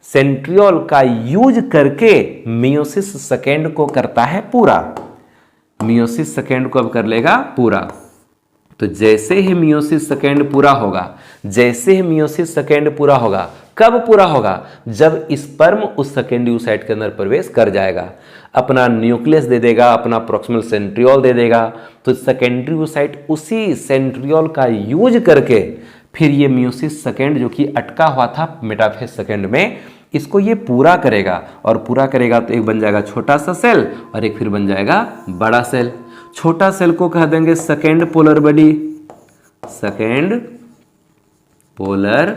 सेंट्रियोल का यूज करके मियोसिस सेकेंड को करता है पूरा। मियोसिस सेकेंड को अब कर लेगा पूरा। तो जैसे ही मियोसिस सेकेंड पूरा होगा, जैसे ही मियोसिस सेकेंड पूरा होगा, कब पूरा होगा? जब स्पर्म उस सेकेंडरी oocyte के अंदर प्रवेश कर जाएगा, अपना न्यूक्लियस दे देगा, अपना प्रॉक्सिमल सेंट्रियोल दे देगा। तो सेकेंडरी oocyte उसी सेंट्रियोल का यूज करके फिर ये मियोसिस सेकेंड जो कि अटका हुआ था मेटाफेज सेकेंड में, इसको ये पूरा करेगा। और पूरा करेगा तो एक बन जाएगा छोटा सा सेल और एक फिर बन जाएगा बड़ा सेल। छोटा सेल को कह देंगे second polar body, second polar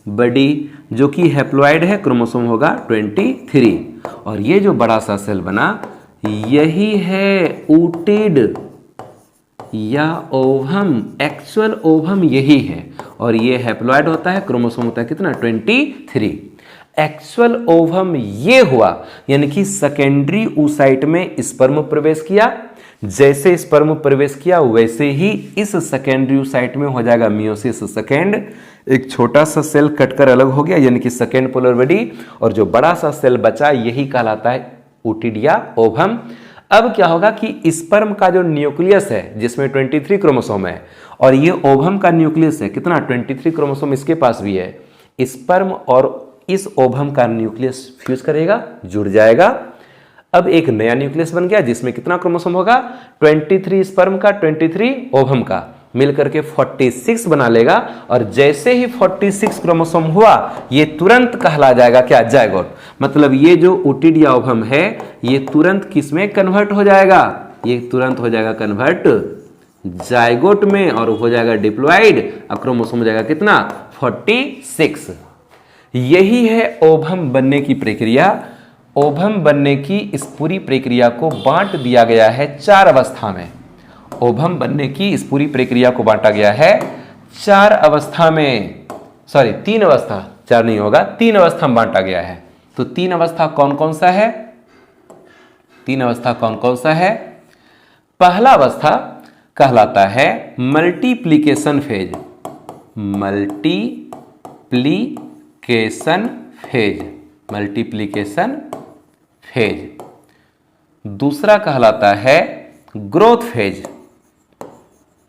body, जो कि हैप्लॉइड है, क्रोमोसोम होगा 23। और ये जो बड़ा सा सेल बना यही है ऊटिड या ओवम। एक्चुअल ओवम यही है, और ये हैप्लॉइड होता है, क्रोमोसोम होता है कितना? 23। एक्चुअल ओवम ये हुआ, यानी कि सेकेंडरी oocyte में स्पर्म प्रवेश किया। जैसे स्पर्म प्रवेश किया वैसे ही इस सेकेंडरी oocyte में हो जाएगा मियोसिस सेकेंड। एक छोटा सा सेल कटकर अलग हो गया, यानी कि सेकेंड पोलर बॉडी, और जो बड़ा सा सेल बचा यही कहलाता है ऊटिड या ओवम। अब क्या होगा कि स्पर्म का जो न्यूक्लियस है जिसमें 23 क्रोमोसोम है, और ये ओवम का न्यूक्लियस है कितना? 23 क्रोमोसोम इसके पास भी है। स्पर्म और इस ओवम का न्यूक्लियस फ्यूज करेगा, जुड़ जाएगा। अब एक नया न्यूक्लियस बन गया जिसमें कितना क्रोमोसोम होगा? 23 स्पर्म का, 23 ओवम का, मिलकर के 46 बना लेगा। और जैसे ही 46 क्रोमोसोम हुआ ये तुरंत कहला जाएगा क्या? जायगोट। मतलब ये जो ऊटिड या ओवम है ये तुरंत किस में कन्वर्ट हो जाएगा? ये तुरंत हो जाएगा कन्वर्ट जायगोट में, और हो जाएगा डिप्लॉइड। अब क्रोमोसोम हो जाएगा कितना? 46। यही है ओवम बनने की प्रक्रिया। ओवम बनने की इस पूरी प्रक्रिया को बांट दिया गया है 4 अवस्था में। ओवम बनने की इस पूरी प्रक्रिया को बांटा गया है 4 अवस्था में, सॉरी 3 अवस्था, 4 नहीं होगा, 3 अवस्था में बांटा गया है। तो 3 अवस्था कौन कौन सा है? 3 अवस्था कौन कौन सा है? पहला अवस्था कहलाता है multiplication phase. Multiplication phase, multiplication phase. दूसरा कहलाता है ग्रोथ फेज,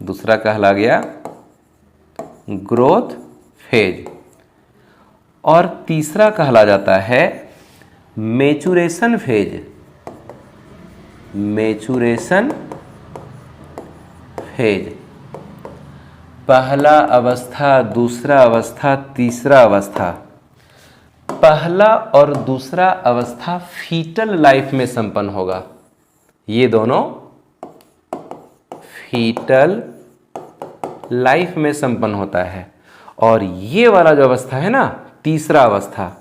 दूसरा कहला गया ग्रोथ फेज। और तीसरा कहला जाता है मैच्योरेशन फेज, मैच्योरेशन फेज। पहला अवस्था, दूसरा अवस्था, तीसरा अवस्था। पहला और दूसरा अवस्था फीटल लाइफ में संपन्न होगा। ये दोनों फीटल लाइफ में संपन्न होता है। और ये वाला जो अवस्था है ना, तीसरा अवस्था,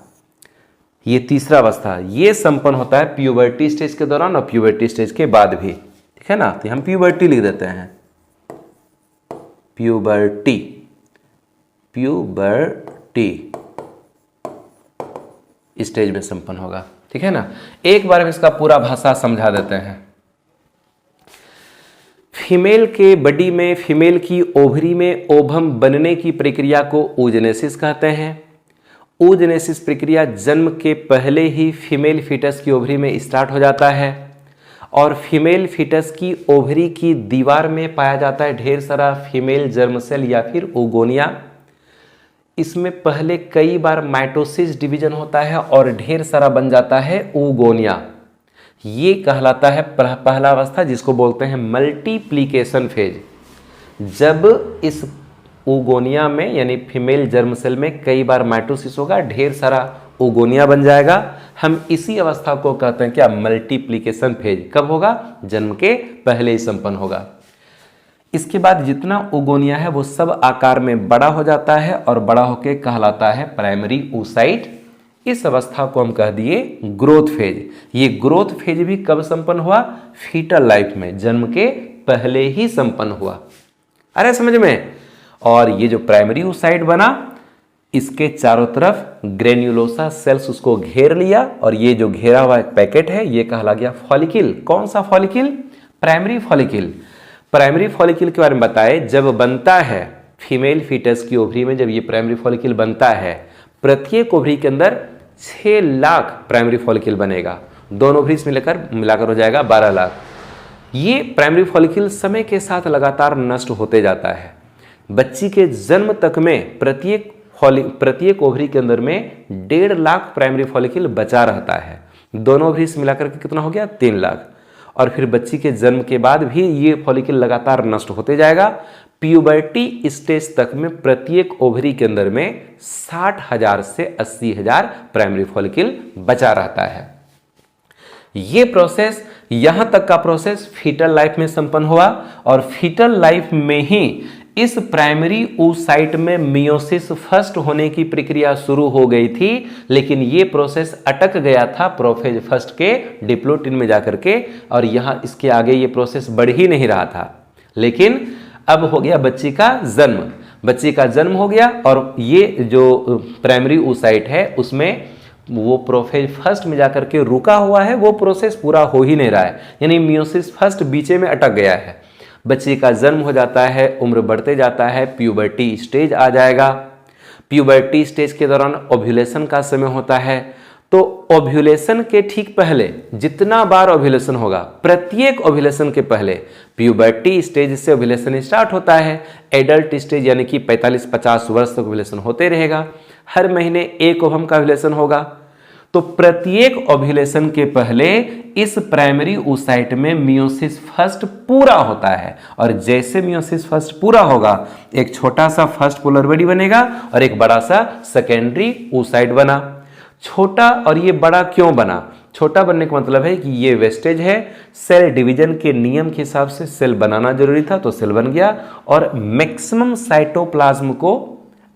ये तीसरा अवस्था ये संपन्न होता है प्यूबर्टी स्टेज के दौरान और प्यूबर्टी स्टेज के बाद भी, ठीक है ना। तो हम प्यूबर्टी लिख देते हैं, प्यूबर्टी, प्यूबर्टी स्टेज में संपन्न होगा, ठीक है ना। एक बार हम इसका पूरा भाषा समझा देते हैं। फीमेल के बॉडी में, फीमेल की ओवरी में ओवम बनने की प्रक्रिया को oogenesis कहते हैं। oogenesis प्रक्रिया जन्म के पहले ही फीमेल फीटस की ओवरी में स्टार्ट हो जाता है और फीमेल फीटस की ओवरी की दीवार में पाया जाता है ढेर सारा फीमेल जर्म सेल या फिर ओगोनिया। इसमें पहले कई बार माइटोसिस डिवीजन होता है और ढेर सारा बन जाता है oogonia। ये कहलाता है पहला अवस्था, जिसको बोलते हैं मल्टीप्लिकेशन फेज। जब इस oogonia में यानी फीमेल जर्म सेल में कई बार माइटोसिस होगा, ढेर सारा oogonia बन जाएगा, हम इसी अवस्था को कहते हैं क्या, मल्टीप्लिकेशन फेज। कब होगा? जन्म के पहले ही संपन्न होगा। इसके बाद जितना oogonia है वो सब आकार में बड़ा हो जाता है और बड़ा होके कहलाता है प्राइमरी oocyte। इस अवस्था को हम कह दिए ग्रोथ फेज। ये ग्रोथ फेज भी कब संपन्न हुआ? फीटल लाइफ में, जन्म के पहले ही संपन्न हुआ। अरे समझ में। और ये जो प्राइमरी oocyte बना, इसके चारों तरफ ग्रेन्युलोसा सेल्स उसको घेर लिया और ये जो घेरा हुआ पैकेट है ये कहला गया फॉलिकल। कौन सा follicle? Primary follicle. Primary follicle के बारे में बताए, जब बनता है फीमेल फीटस की ओवरी में, जब ये प्राइमरी फॉलिकल बनता है, प्रत्येक ओवरी के अंदर 6 लाख प्राइमरी फॉलिकल बनेगा। दोनों ओवरीज मिलाकर हो जाएगा 12 लाख। ये प्राइमरी फॉलिकल समय के साथ लगातार नष्ट होते जाता है। बच्ची के जन्म तक में प्रत्येक ओवरी के अंदर में 1.5 लाख प्राइमरी फॉलिकल बचा रहता है। दोनों ओवरीज मिलाकर के कितना हो गया? 3 लाख। और फिर बच्ची के जन्म के बाद भी ये फॉलिकल लगातार नष्ट होते जाएगा। प्यूबर्टी स्टेज तक में प्रत्येक ओवरी के अंदर में 60,000 से 80,000 प्राइमरी फॉलिकल बचा रहता है। ये प्रोसेस, यहां तक का प्रोसेस फीटल लाइफ में संपन्न हुआ और फीटल लाइफ में ही इस प्राइमरी oocyte में मियोसिस फर्स्ट होने की प्रक्रिया शुरू हो गई थी, लेकिन ये प्रोसेस अटक गया था प्रोफेज फर्स्ट के डिप्लोटिन में जाकर के, और यहां इसके आगे ये प्रोसेस बढ़ ही नहीं रहा था। लेकिन अब हो गया बच्ची का जन्म, बच्ची का जन्म हो गया और ये जो प्राइमरी oocyte है उसमें वो प्रोफेज फर्स्ट में जाकर के रुका हुआ है, वो प्रोसेस पूरा हो ही नहीं रहा है, यानी मियोसिस फर्स्ट बीचे में अटक गया है। बच्चे का जन्म हो जाता है, उम्र बढ़ते जाता है, प्यूबर्टी स्टेज आ जाएगा। प्यूबर्टी स्टेज के दौरान ओव्यूलेशन का समय होता है। तो ओव्यूलेशन के ठीक पहले जितना बार ओव्यूलेशन होगा, प्रत्येक ओव्यूलेशन के पहले प्यूबर्टी स्टेज से ओव्यूलेशन स्टार्ट होता है। एडल्ट स्टेज यानी कि 45-50 वर्ष तक ओव्यूलेशन होते रहेगा। हर महीने एक ओवम का ओव्यूलेशन होगा। तो प्रत्येक ओव्यूलेशन के पहले इस प्राइमरी oocyte में मियोसिस फर्स्ट पूरा होता है, और जैसे मियोसिस फर्स्ट पूरा होगा, एक छोटा सा फर्स्ट पोलर बॉडी बनेगा और एक बड़ा सा सेकेंडरी oocyte बना। छोटा और ये बड़ा क्यों बना? छोटा बनने का मतलब है कि ये वेस्टेज है, सेल डिवीजन के नियम के हिसाब से सेल बनाना जरूरी था तो सेल बन गया, और मैक्सिमम साइटोप्लाज्म को,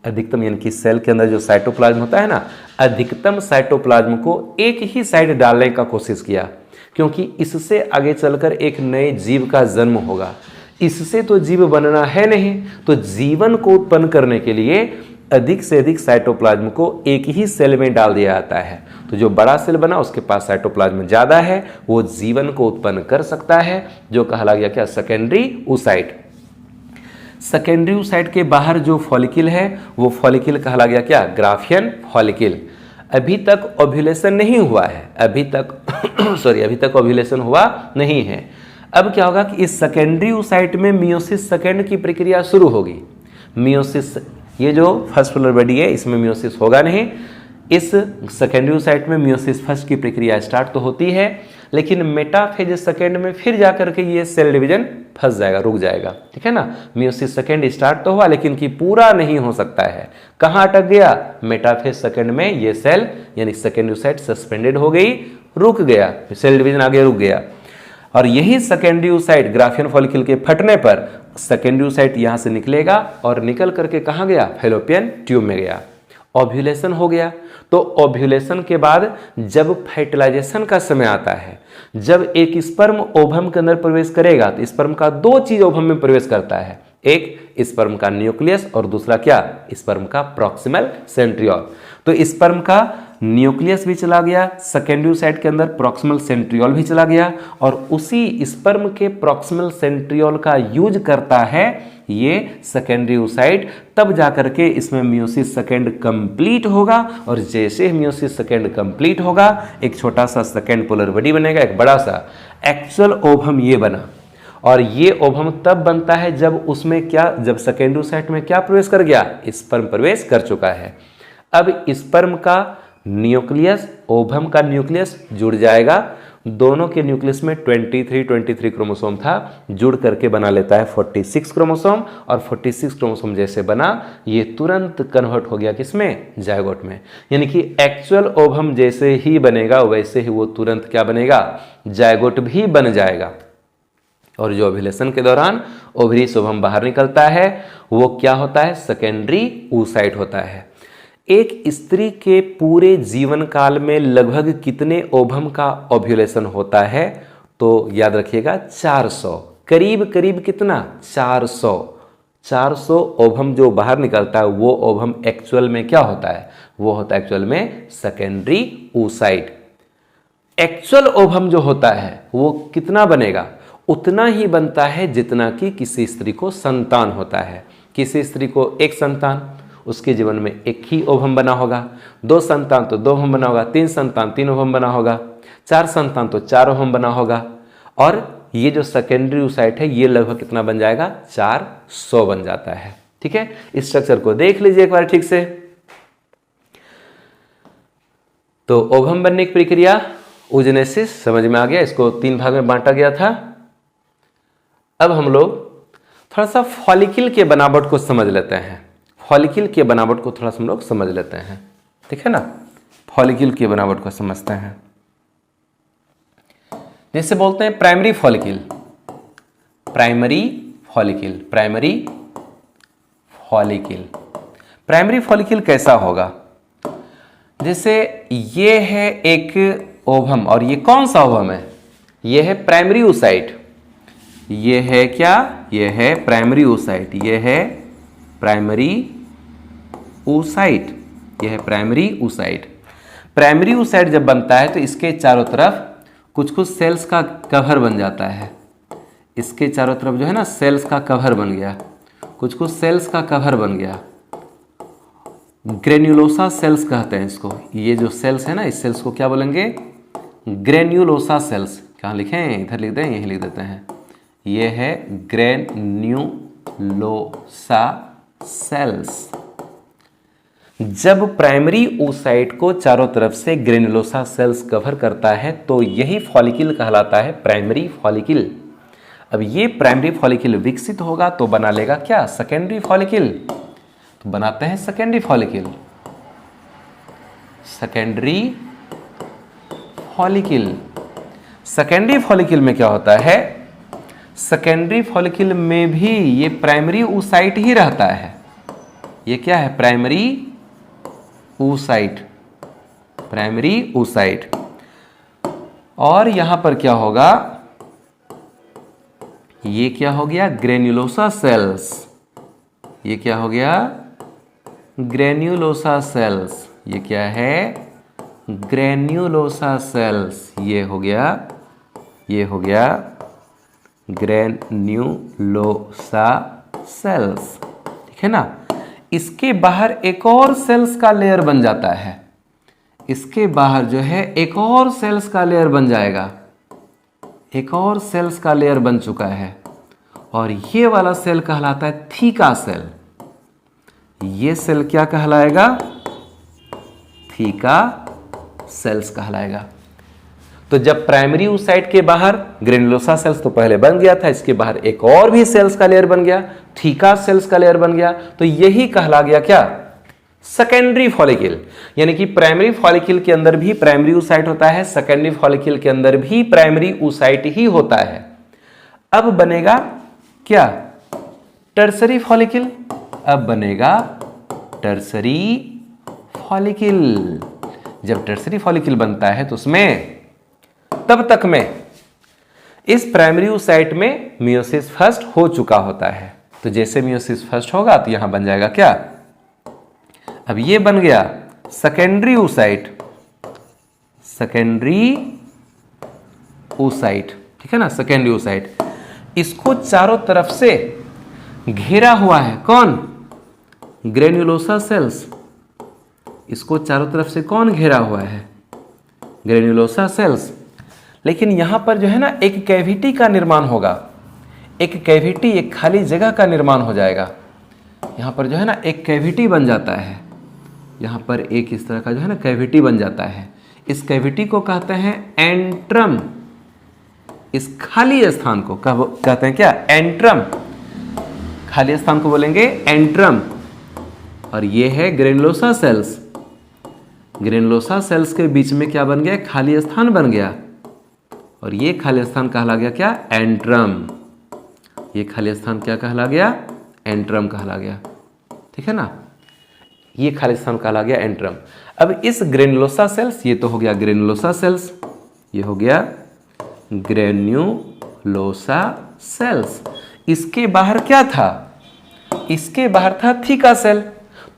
अधिकतम यानी कि सेल के अंदर जो साइटोप्लाज्म होता है ना, अधिकतम साइटोप्लाज्म को एक ही साइड डालने का कोशिश किया, क्योंकि इससे आगे चलकर एक नए जीव का जन्म होगा। इससे तो जीव बनना है नहीं, तो जीवन को उत्पन्न करने के लिए अधिक से अधिक साइटोप्लाज्म को एक ही सेल में डाल दिया जाता है। तो जो बड़ा सेल बना उसके पास साइटोप्लाज्म ज्यादा है, वो जीवन को उत्पन्न कर सकता है, जो कहला गया क्या? Secondary oocyte। सेकेंडरी oocyte के बाहर जो फॉलिकल है वो फॉलिकल कहला गया क्या, ग्राफियन फॉलिकल। अभी तक ओव्यूलेशन नहीं हुआ है, अभी तक ओव्यूलेशन हुआ नहीं है। अब क्या होगा कि इस सेकेंडरी oocyte में मियोसिस सेकेंड की प्रक्रिया शुरू होगी। मियोसिस, ये जो फर्स्ट पोलर बॉडी है इसमें मियोसिस होगा नहीं, इस सेकेंडरी oocyte में मियोसिस फर्स्ट की प्रक्रिया स्टार्ट तो होती है, लेकिन मेटाफेज सेकेंड में फिर जाकर के ये सेल डिवीजन फंस जाएगा, रुक जाएगा, ठीक है ना। मियोसिस सेकेंड स्टार्ट तो हुआ लेकिन कि पूरा नहीं हो सकता है। कहाँ अटक गया, मेटाफेज सेकेंड में ये सेल यानी सेकेंडरी oocyte सस्पेंडेड हो गई, रुक गया, सेल डिवीजन आगे रुक गया। और यही सेकेंडरी oocyte ग्राफियन फॉलिकल के फटने पर सेकेंडरी oocyte यहाँ से निकलेगा और निकल करके कहाँ गया, फैलोपियन ट्यूब में गया। ओव्यूलेशन हो गया, तो ओव्यूलेशन के बाद जब फर्टिलाइजेशन का समय आता है, जब एक स्पर्म ओवम के अंदर प्रवेश करेगा तो स्पर्म का दो चीज ओवम में प्रवेश करता है, एक स्पर्म का न्यूक्लियस और दूसरा क्या, स्पर्म का प्रॉक्सिमल सेंट्रियोल। तो स्पर्म का न्यूक्लियस भी चला गया सेकेंडरी oocyte के अंदर, प्रॉक्सिमल सेंट्रियोल भी चला गया, और उसी स्पर्म के प्रॉक्सिमल सेंट्रियोल का यूज करता है ये सेकेंडरी oocyte। तब जाकर के इसमें मियोसिस सेकेंड कंप्लीट होगा, और जैसे मियोसिस सेकेंड कंप्लीट होगा एक छोटा सा सेकेंड पोलर बॉडी बनेगा, एक बड़ा सा एक्चुअल ओवम ये बना। और ये ओवम तब बनता है जब उसमें क्या, जब सेकेंडरी oocyte में क्या प्रवेश कर गया, स्पर्म प्रवेश कर चुका है। अब स्पर्म का न्यूक्लियस ओवम का न्यूक्लियस जुड़ जाएगा, दोनों के न्यूक्लियस में 23 क्रोमोसोम था, जुड़ करके बना लेता है 46 क्रोमोसोम, और 46 क्रोमोसोम जैसे बना ये तुरंत कन्वर्ट हो गया किसमें, जायगोट में। यानी कि एक्चुअल ओवम जैसे ही बनेगा वैसे ही वो तुरंत क्या बनेगा, जायगोट भी बन जाएगा। और जो ओव्यूलेशन के दौरान ओवरी से ओवम बाहर निकलता है वो क्या होता है, सेकेंडरी oocyte होता है। एक स्त्री के पूरे जीवन काल में लगभग कितने ओवम का ओव्यूलेशन होता है, तो याद रखिएगा 400, करीब करीब कितना, 400 ओवम जो बाहर निकलता है वो ओवम एक्चुअल में क्या होता है, वो होता है एक्चुअल में सेकेंडरी oocyte। एक्चुअल ओवम जो होता है वो कितना बनेगा, उतना ही बनता है जितना कि किसी स्त्री को संतान होता है। किसी स्त्री को एक संतान, उसके जीवन में एक ही ओवम बना होगा, 2 संतान तो 2 ओवम बना होगा, 3 संतान 3 ओवम बना होगा, 4 संतान तो 4 ओवम बना होगा। और ये जो सेकेंडरी oocyte है ये लगभग कितना बन जाएगा, 400 बन जाता है। ठीक है, इस स्ट्रक्चर को देख लीजिए एक बार ठीक से। तो ओवम बनने की प्रक्रिया oogenesis समझ में आ गया, इसको 3 भाग में बांटा गया था। अब हम लोग थोड़ा सा फॉलिकल के बनावट को समझ लेते हैं, फॉलिकल के बनावट को थोड़ा सा हम लोग समझ लेते हैं, ठीक है ना। फॉलिकल के बनावट को समझते हैं। जैसे बोलते हैं primary follicle, primary follicle, primary follicle. Primary follicle कैसा होगा, जैसे ये है एक ओवम, और ये कौन सा ओवम है, ये है प्राइमरी oocyte। ये है क्या, ये है प्राइमरी oocyte, ये है प्राइमरी oocyte, ये है प्राइमरी oocyte। प्राइमरी oocyte जब बनता है तो इसके चारों तरफ कुछ कुछ सेल्स का कवर बन जाता है। इसके चारों तरफ जो है ना सेल्स का कवर बन गया, कुछ कुछ सेल्स का कवर बन गया। ग्रेन्युलोसा सेल्स कहते हैं इसको। ये जो सेल्स है ना, इस सेल्स को क्या बोलेंगे, ग्रेन्युलोसा सेल्स। कहाँ लिखें, इधर लिख दें, यहीं लिख देते हैं। ये है ग्रेन्युलोसा सेल्स। जब प्राइमरी oocyte को चारों तरफ से ग्रेन्युलोसा सेल्स कवर करता है तो यही फॉलिकल कहलाता है प्राइमरी फॉलिकल। अब ये प्राइमरी फॉलिकल विकसित होगा तो बना लेगा क्या, सेकेंडरी फॉलिकल। तो बनाते हैं secondary follicle. Secondary follicle, secondary follicle में क्या होता है, सेकेंडरी फॉलिकल में भी ये प्राइमरी oocyte ही रहता है। ये क्या है, प्राइमरी oocyte, प्राइमरी oocyte। और यहां पर क्या होगा, ये क्या हो गया, ग्रेन्युलोसा सेल्स। ये क्या हो गया, ग्रेन्युलोसा सेल्स। ये क्या है, ग्रेन्युलोसा सेल्स। ये हो गया, ये हो गया ग्रेन्युलोसा सेल्स, ठीक है ना। इसके बाहर एक और सेल्स का लेयर बन जाता है, इसके बाहर जो है एक और सेल्स का लेयर बन जाएगा, एक और सेल्स का लेयर बन चुका है, और ये वाला सेल कहलाता है थीका सेल। ये सेल क्या कहलाएगा? थीका सेल्स कहलाएगा। तो जब प्राइमरी oocyte के बाहर ग्रेनुलोसा सेल्स तो पहले बन गया था, इसके बाहर एक और भी सेल्स का लेयर बन गया, थीका सेल्स का लेयर बन गया, तो यही कहला गया क्या? Secondary follicle. यानी कि प्राइमरी फॉलिकल के अंदर भी प्राइमरी oocyte होता है, सेकेंडरी फॉलिकल के अंदर भी प्राइमरी oocyte ही होता है। अब बनेगा क्या? Tertiary follicle. अब बनेगा टर्सरी फॉलिकल। जब टर्सरी फॉलिकल बनता है तो उसमें तब तक में इस प्राइमरी oocyte में मियोसिस फर्स्ट हो चुका होता है। तो जैसे मियोसिस फर्स्ट होगा तो यहां बन जाएगा क्या? अब ये बन गया सेकेंडरी oocyte, सेकेंडरी oocyte, ठीक है ना, सेकेंडरी oocyte। इसको चारों तरफ से घेरा हुआ है कौन? Granulosa cells. इसको चारों तरफ से कौन घेरा हुआ है? Granulosa cells. लेकिन यहां पर जो है ना एक कैविटी का निर्माण होगा, एक कैविटी, एक खाली जगह का निर्माण हो जाएगा। यहां पर जो है ना एक कैविटी बन जाता है, यहां पर एक इस तरह का जो है ना कैविटी बन जाता है। इस कैविटी को कहते हैं एंट्रम। इस खाली स्थान को कहते हैं क्या? एंट्रम। खाली स्थान को बोलेंगे एंट्रम। और ये है ग्रेनुलोसा सेल्स। ग्रेनुलोसा सेल्स के बीच में क्या बन गया? खाली स्थान बन गया, और ये खाली स्थान कहला गया क्या? एंट्रम। ये खाली स्थान क्या कहला गया? एंट्रम कहला गया, ठीक है ना। ये खाली स्थान कहला गया एंट्रम। अब इस ग्रेनुलोसा सेल्स, ये तो हो गया ग्रेनुलोसा सेल्स, ये हो गया ग्रेन्युलोसा सेल्स। इसके बाहर क्या था? इसके बाहर था थीका सेल।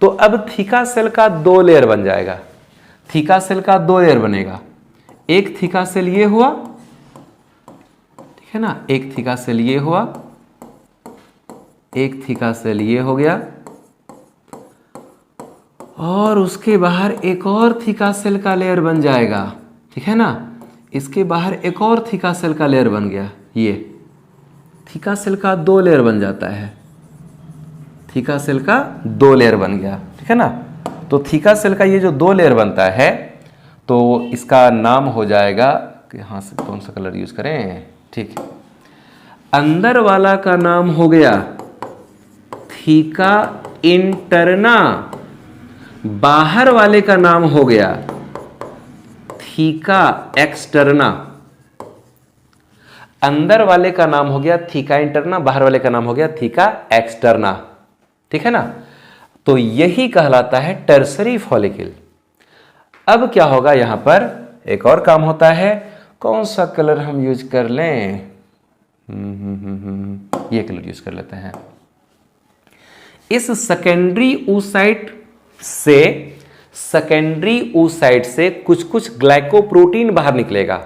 तो अब थीका सेल का दो लेयर बन जाएगा, थीका सेल का दो लेयर बनेगा। एक थीका सेल ये हुआ, ठीक है ना, एक थीका सेल ये हुआ, एक थीका सेल ये हो गया, और उसके बाहर एक और थीका सेल का लेयर बन जाएगा, ठीक है ना। इसके बाहर एक और थीका सेल का लेयर बन गया। ये थीका सेल का दो लेयर बन जाता है, थीका सेल का दो लेयर बन गया, ठीक है ना। तो थीका सेल का ये जो दो लेयर बनता है तो इसका नाम हो जाएगा, यहां से कौन सा कलर यूज करें? ठीक है, अंदर वाला का नाम हो गया थीका इंटरना, बाहर वाले का नाम हो गया थीका एक्सटर्ना। अंदर वाले का नाम हो गया थीका इंटरना, बाहर वाले का नाम हो गया थीका एक्सटर्ना, ठीक है ना। तो यही कहलाता है टर्सरी फॉलिकल। अब क्या होगा? यहां पर एक और काम होता है। कौन सा कलर हम यूज कर लें? ये कलर यूज कर लेते हैं। इस सेकेंडरी oocyte से कुछ कुछ ग्लाइकोप्रोटीन बाहर निकलेगा।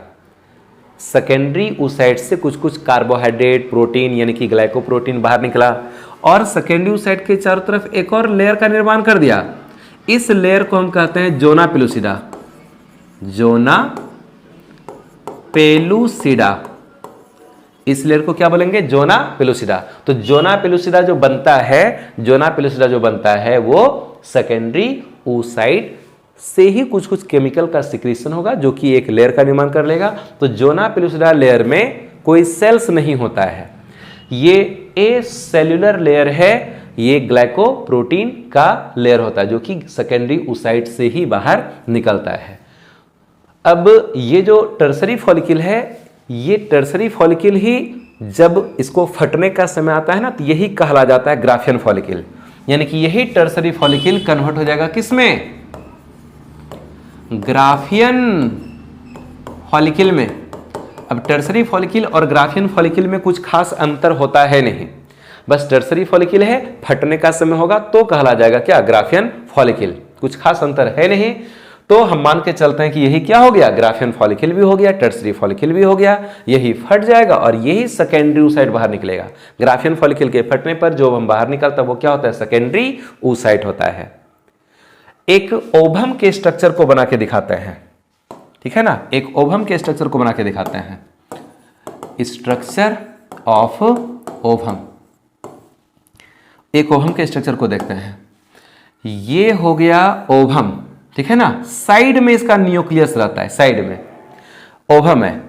सेकेंडरी oocyte से कुछ कुछ कार्बोहाइड्रेट, प्रोटीन यानी कि ग्लाइकोप्रोटीन बाहर निकला, और सेकेंडरी oocyte के चारों तरफ एक और लेयर का निर्माण कर दिया। इस लेयर को हम कहते हैं जोना पेलुसिडा। जोना पेलुसिडा, इस लेयर को क्या बोलेंगे? Zona pellucida. तो जोना पेलुसिडा जो बनता है, जोना पेलुसिडा जो बनता है वो सेकेंडरी oocyte से ही कुछ कुछ केमिकल का सिक्रीशन होगा जो कि एक लेयर का निर्माण कर लेगा। तो जोना पेलुसिडा लेयर में कोई सेल्स नहीं होता है, ये ए सेल्यूलर लेयर है, ये ग्लाइकोप्रोटीन का लेयर होता है जो कि सेकेंडरी oocyte से ही बाहर निकलता है। अब ये जो टर्सरी फॉलिकल है, ये टर्सरी फॉलिकल ही जब इसको फटने का समय आता है ना, तो यही कहला जाता है ग्राफियन फॉलिकल। यानी कि यही टर्सरी फॉलिकल कन्वर्ट हो जाएगा किसमें? ग्राफियन फॉलिकल में। अब टर्सरी फॉलिकल और ग्राफियन फॉलिकल में कुछ खास अंतर होता है नहीं, बस टर्सरी फॉलिकल है, फटने का समय होगा तो कहला जाएगा क्या? Graafian follicle. कुछ खास अंतर है नहीं। तो हम मान के चलते हैं कि यही क्या हो गया, ग्राफियन फॉलिकल भी हो गया, टर्सरी फॉलिकल भी हो गया, यही फट जाएगा और यही सेकेंडरी oocyte बाहर निकलेगा। ग्राफियन फॉलिकल के फटने पर जो हम बाहर निकलता है वो क्या होता है, सेकेंडरी oocyte होता है। एक ओवम के स्ट्रक्चर को बना के दिखाते हैं, ठीक है ना, एक ओवम के स्ट्रक्चर को बना के दिखाते हैं, स्ट्रक्चर ऑफ ओवम। एक ओवम के स्ट्रक्चर को देखते हैं, ये हो गया ओवम, ठीक है ना, साइड में इसका न्यूक्लियस रहता है, साइड में ओवम है,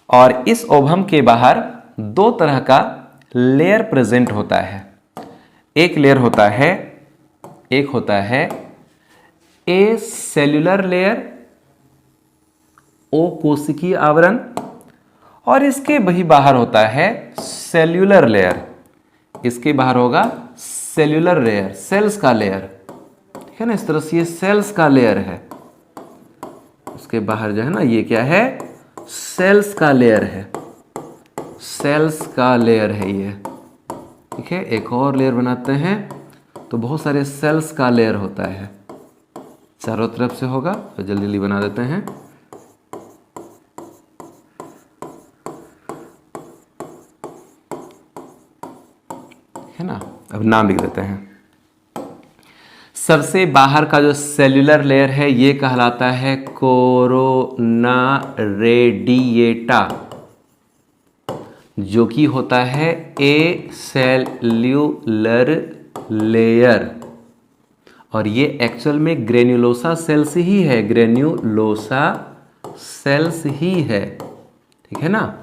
और इस ओवम के बाहर दो तरह का लेयर प्रेजेंट होता है। एक लेयर होता है, एक होता है ए सेल्यूलर लेयर, ओ कोशिकीय आवरण, और इसके वही बाहर होता है सेल्यूलर लेयर, इसके बाहर होगा सेल्यूलर लेयर, सेल्स का लेयर, ठीक है ना, इस तरह से ये सेल्स का लेयर है, उसके बाहर जो है ना ये क्या है, सेल्स का लेयर है, सेल्स का लेयर है ये, ठीक है। एक और लेयर बनाते हैं तो बहुत सारे सेल्स का लेयर होता है, चारों तरफ से होगा, तो जल्दी जल्दी बना देते हैं। है ना, अब नाम लिख देते हैं। सबसे बाहर का जो सेल्यूलर लेयर है ये कहलाता है कोरोना रेडिएटा, जो कि होता है ए सेल्यूलर लेयर, और ये एक्चुअल में ग्रेन्युलोसा सेल्स ही है, ग्रेन्युलोसा सेल्स ही है, ठीक है ना।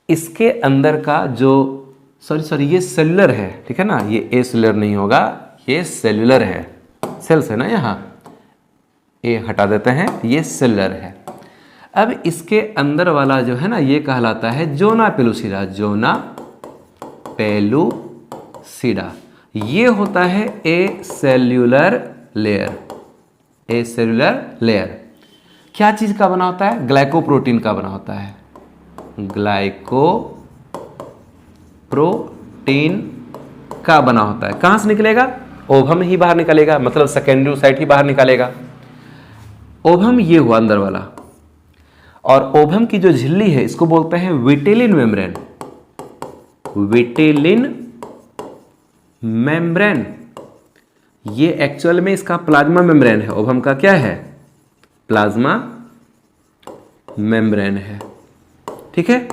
इसके अंदर का जो सॉरी ये सेल्यूलर है, ठीक है ना, ये ए सेल्यूलर नहीं होगा, ये सेल्यूलर है, सेल्स है ना, यहाँ ए हटा देते हैं, ये सेल्यूलर है। अब इसके अंदर वाला जो है ना ये कहलाता है जोना पेलुसिडा, जोना पेलुसिडा, ये होता है ए सेल्यूलर लेयर, ए सेल्यूलर लेयर क्या चीज का बना होता है, ग्लाइकोप्रोटीन का बना होता है, ग्लाइकोप्रोटीन का बना होता है। कहां से निकलेगा, ओवम ही बाहर निकलेगा, मतलब सेकेंडरी oocyte ही बाहर निकालेगा। ओवम ये हुआ अंदर वाला, और ओवम की जो झिल्ली है इसको बोलते हैं विटेलिन मेम्ब्रेन, विटेलिन मेम्ब्रेन, ये एक्चुअल में इसका प्लाज्मा मेम्ब्रेन है, ओवम का क्या है, प्लाज्मा मेम्ब्रेन है, ठीक है।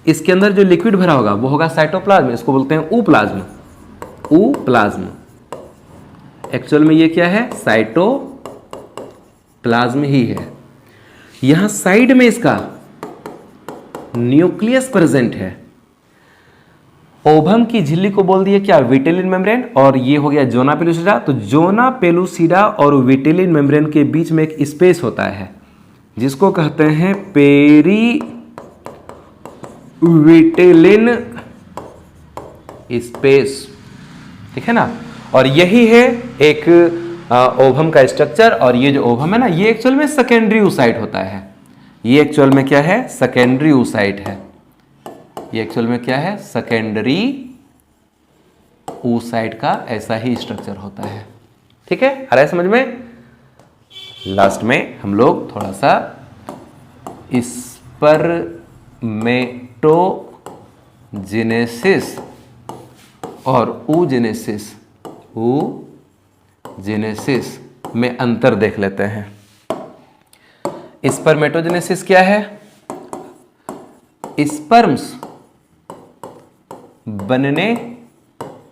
इसके अंदर जो लिक्विड भरा होगा वो होगा साइटोप्लाज्म, इसको बोलते हैं ऊप्लाज्म, ऊप्लाज्म, एक्चुअल में ये क्या है, साइटोप्लाज्म ही है। यहां साइड में इसका न्यूक्लियस प्रेजेंट है। ओवम की झिल्ली को बोल दिए क्या, विटेलिन मेम्ब्रेन, और ये हो गया जोना पेलुसिडा। तो जोना पेलुसिडा और विटेलिन मेम्ब्रेन के बीच में एक स्पेस होता है जिसको कहते हैं पेरी विटेलिन स्पेस, ठीक है ना। और यही है एक ओवम का स्ट्रक्चर, और ये जो ओवम है ना ये एक्चुअल में सेकेंडरी oocyte होता है, ये एक्चुअल में क्या है, सेकेंडरी oocyte है, ये एक्चुअल में क्या है, सेकेंडरी oocyte का ऐसा ही स्ट्रक्चर होता है, ठीक है। आ रहा है समझ में। लास्ट में हम लोग थोड़ा सा स्पर्मेटोजेनेसिस और oogenesis में अंतर देख लेते हैं। स्पर्मेटोजेनेसिस क्या है, स्पर्म्स बनने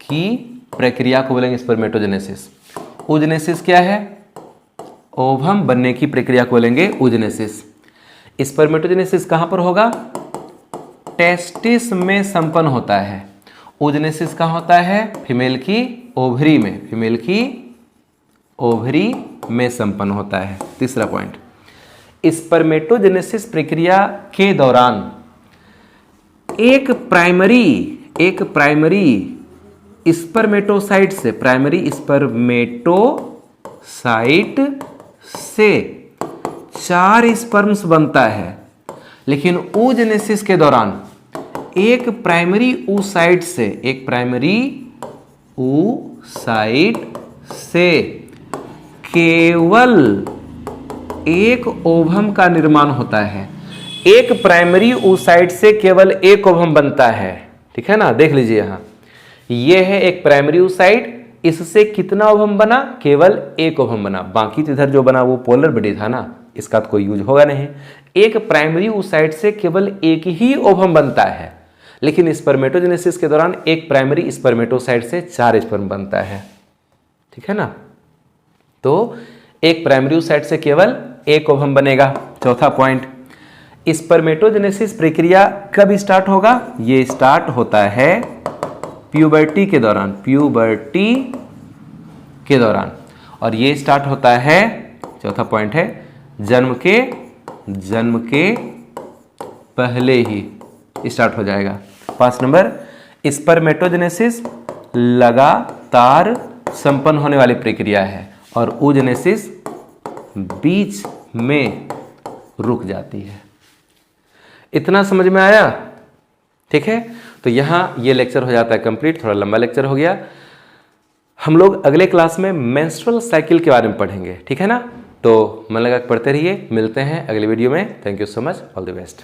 की प्रक्रिया को बोलेंगे स्पर्मेटोजेनेसिस। oogenesis क्या है, ओवम बनने की प्रक्रिया को बोलेंगे oogenesis। स्पर्मेटोजेनेसिस कहां पर होगा, टेस्टिस में संपन्न होता है। oogenesis कहां होता है, फीमेल की ओवरी में, फीमेल की ओवरी में संपन्न होता है। तीसरा पॉइंट, स्पर्मेटोजेनेसिस प्रक्रिया के दौरान एक प्राइमरी स्पर्मेटोसाइट से, प्राइमरी स्पर्मेटोसाइट से 4 स्पर्म्स बनता है, लेकिन oogenesis के दौरान एक प्राइमरी oocyte से, एक प्राइमरी oocyte से केवल एक ओवम का निर्माण होता है। एक प्राइमरी oocyte से केवल एक ओवम बनता है, ठीक है ना। देख लीजिए यहां, यह है एक प्राइमरी oocyte, इससे कितना ओवम बना, केवल एक ओवम बना। बाकी तो इधर जो बना वो पोलर बॉडी था ना, इसका तो कोई यूज होगा नहीं। एक प्राइमरी oocyte से केवल एक ही ओवम बनता है, लेकिन स्पर्मेटोजेनेसिस के दौरान एक प्राइमरी स्पर्मेटोसाइट से 4 स्पर्म बनता है, ठीक है ना। तो एक प्राइमरी oocyte से केवल एक ओवम बनेगा। चौथा पॉइंट, स्पर्मेटोजेनेसिस प्रक्रिया कब स्टार्ट होगा? ये स्टार्ट होता है प्यूबर्टी के दौरान, प्यूबर्टी के दौरान। और ये स्टार्ट होता है, चौथा पॉइंट है, जन्म के पहले ही स्टार्ट हो जाएगा। 5 नंबर, स्पर्मेटोजेनेसिस लगातार संपन्न होने वाली प्रक्रिया है और oogenesis बीच में रुक जाती है। इतना समझ में आया? ठीक है, तो यहां ये लेक्चर हो जाता है कंप्लीट। थोड़ा लंबा लेक्चर हो गया। हम लोग अगले क्लास में मेंस्ट्रुअल साइकिल के बारे में पढ़ेंगे, ठीक है ना। तो मन लगा पढ़ते रहिए, मिलते हैं अगले वीडियो में। Thank you so much, all the best.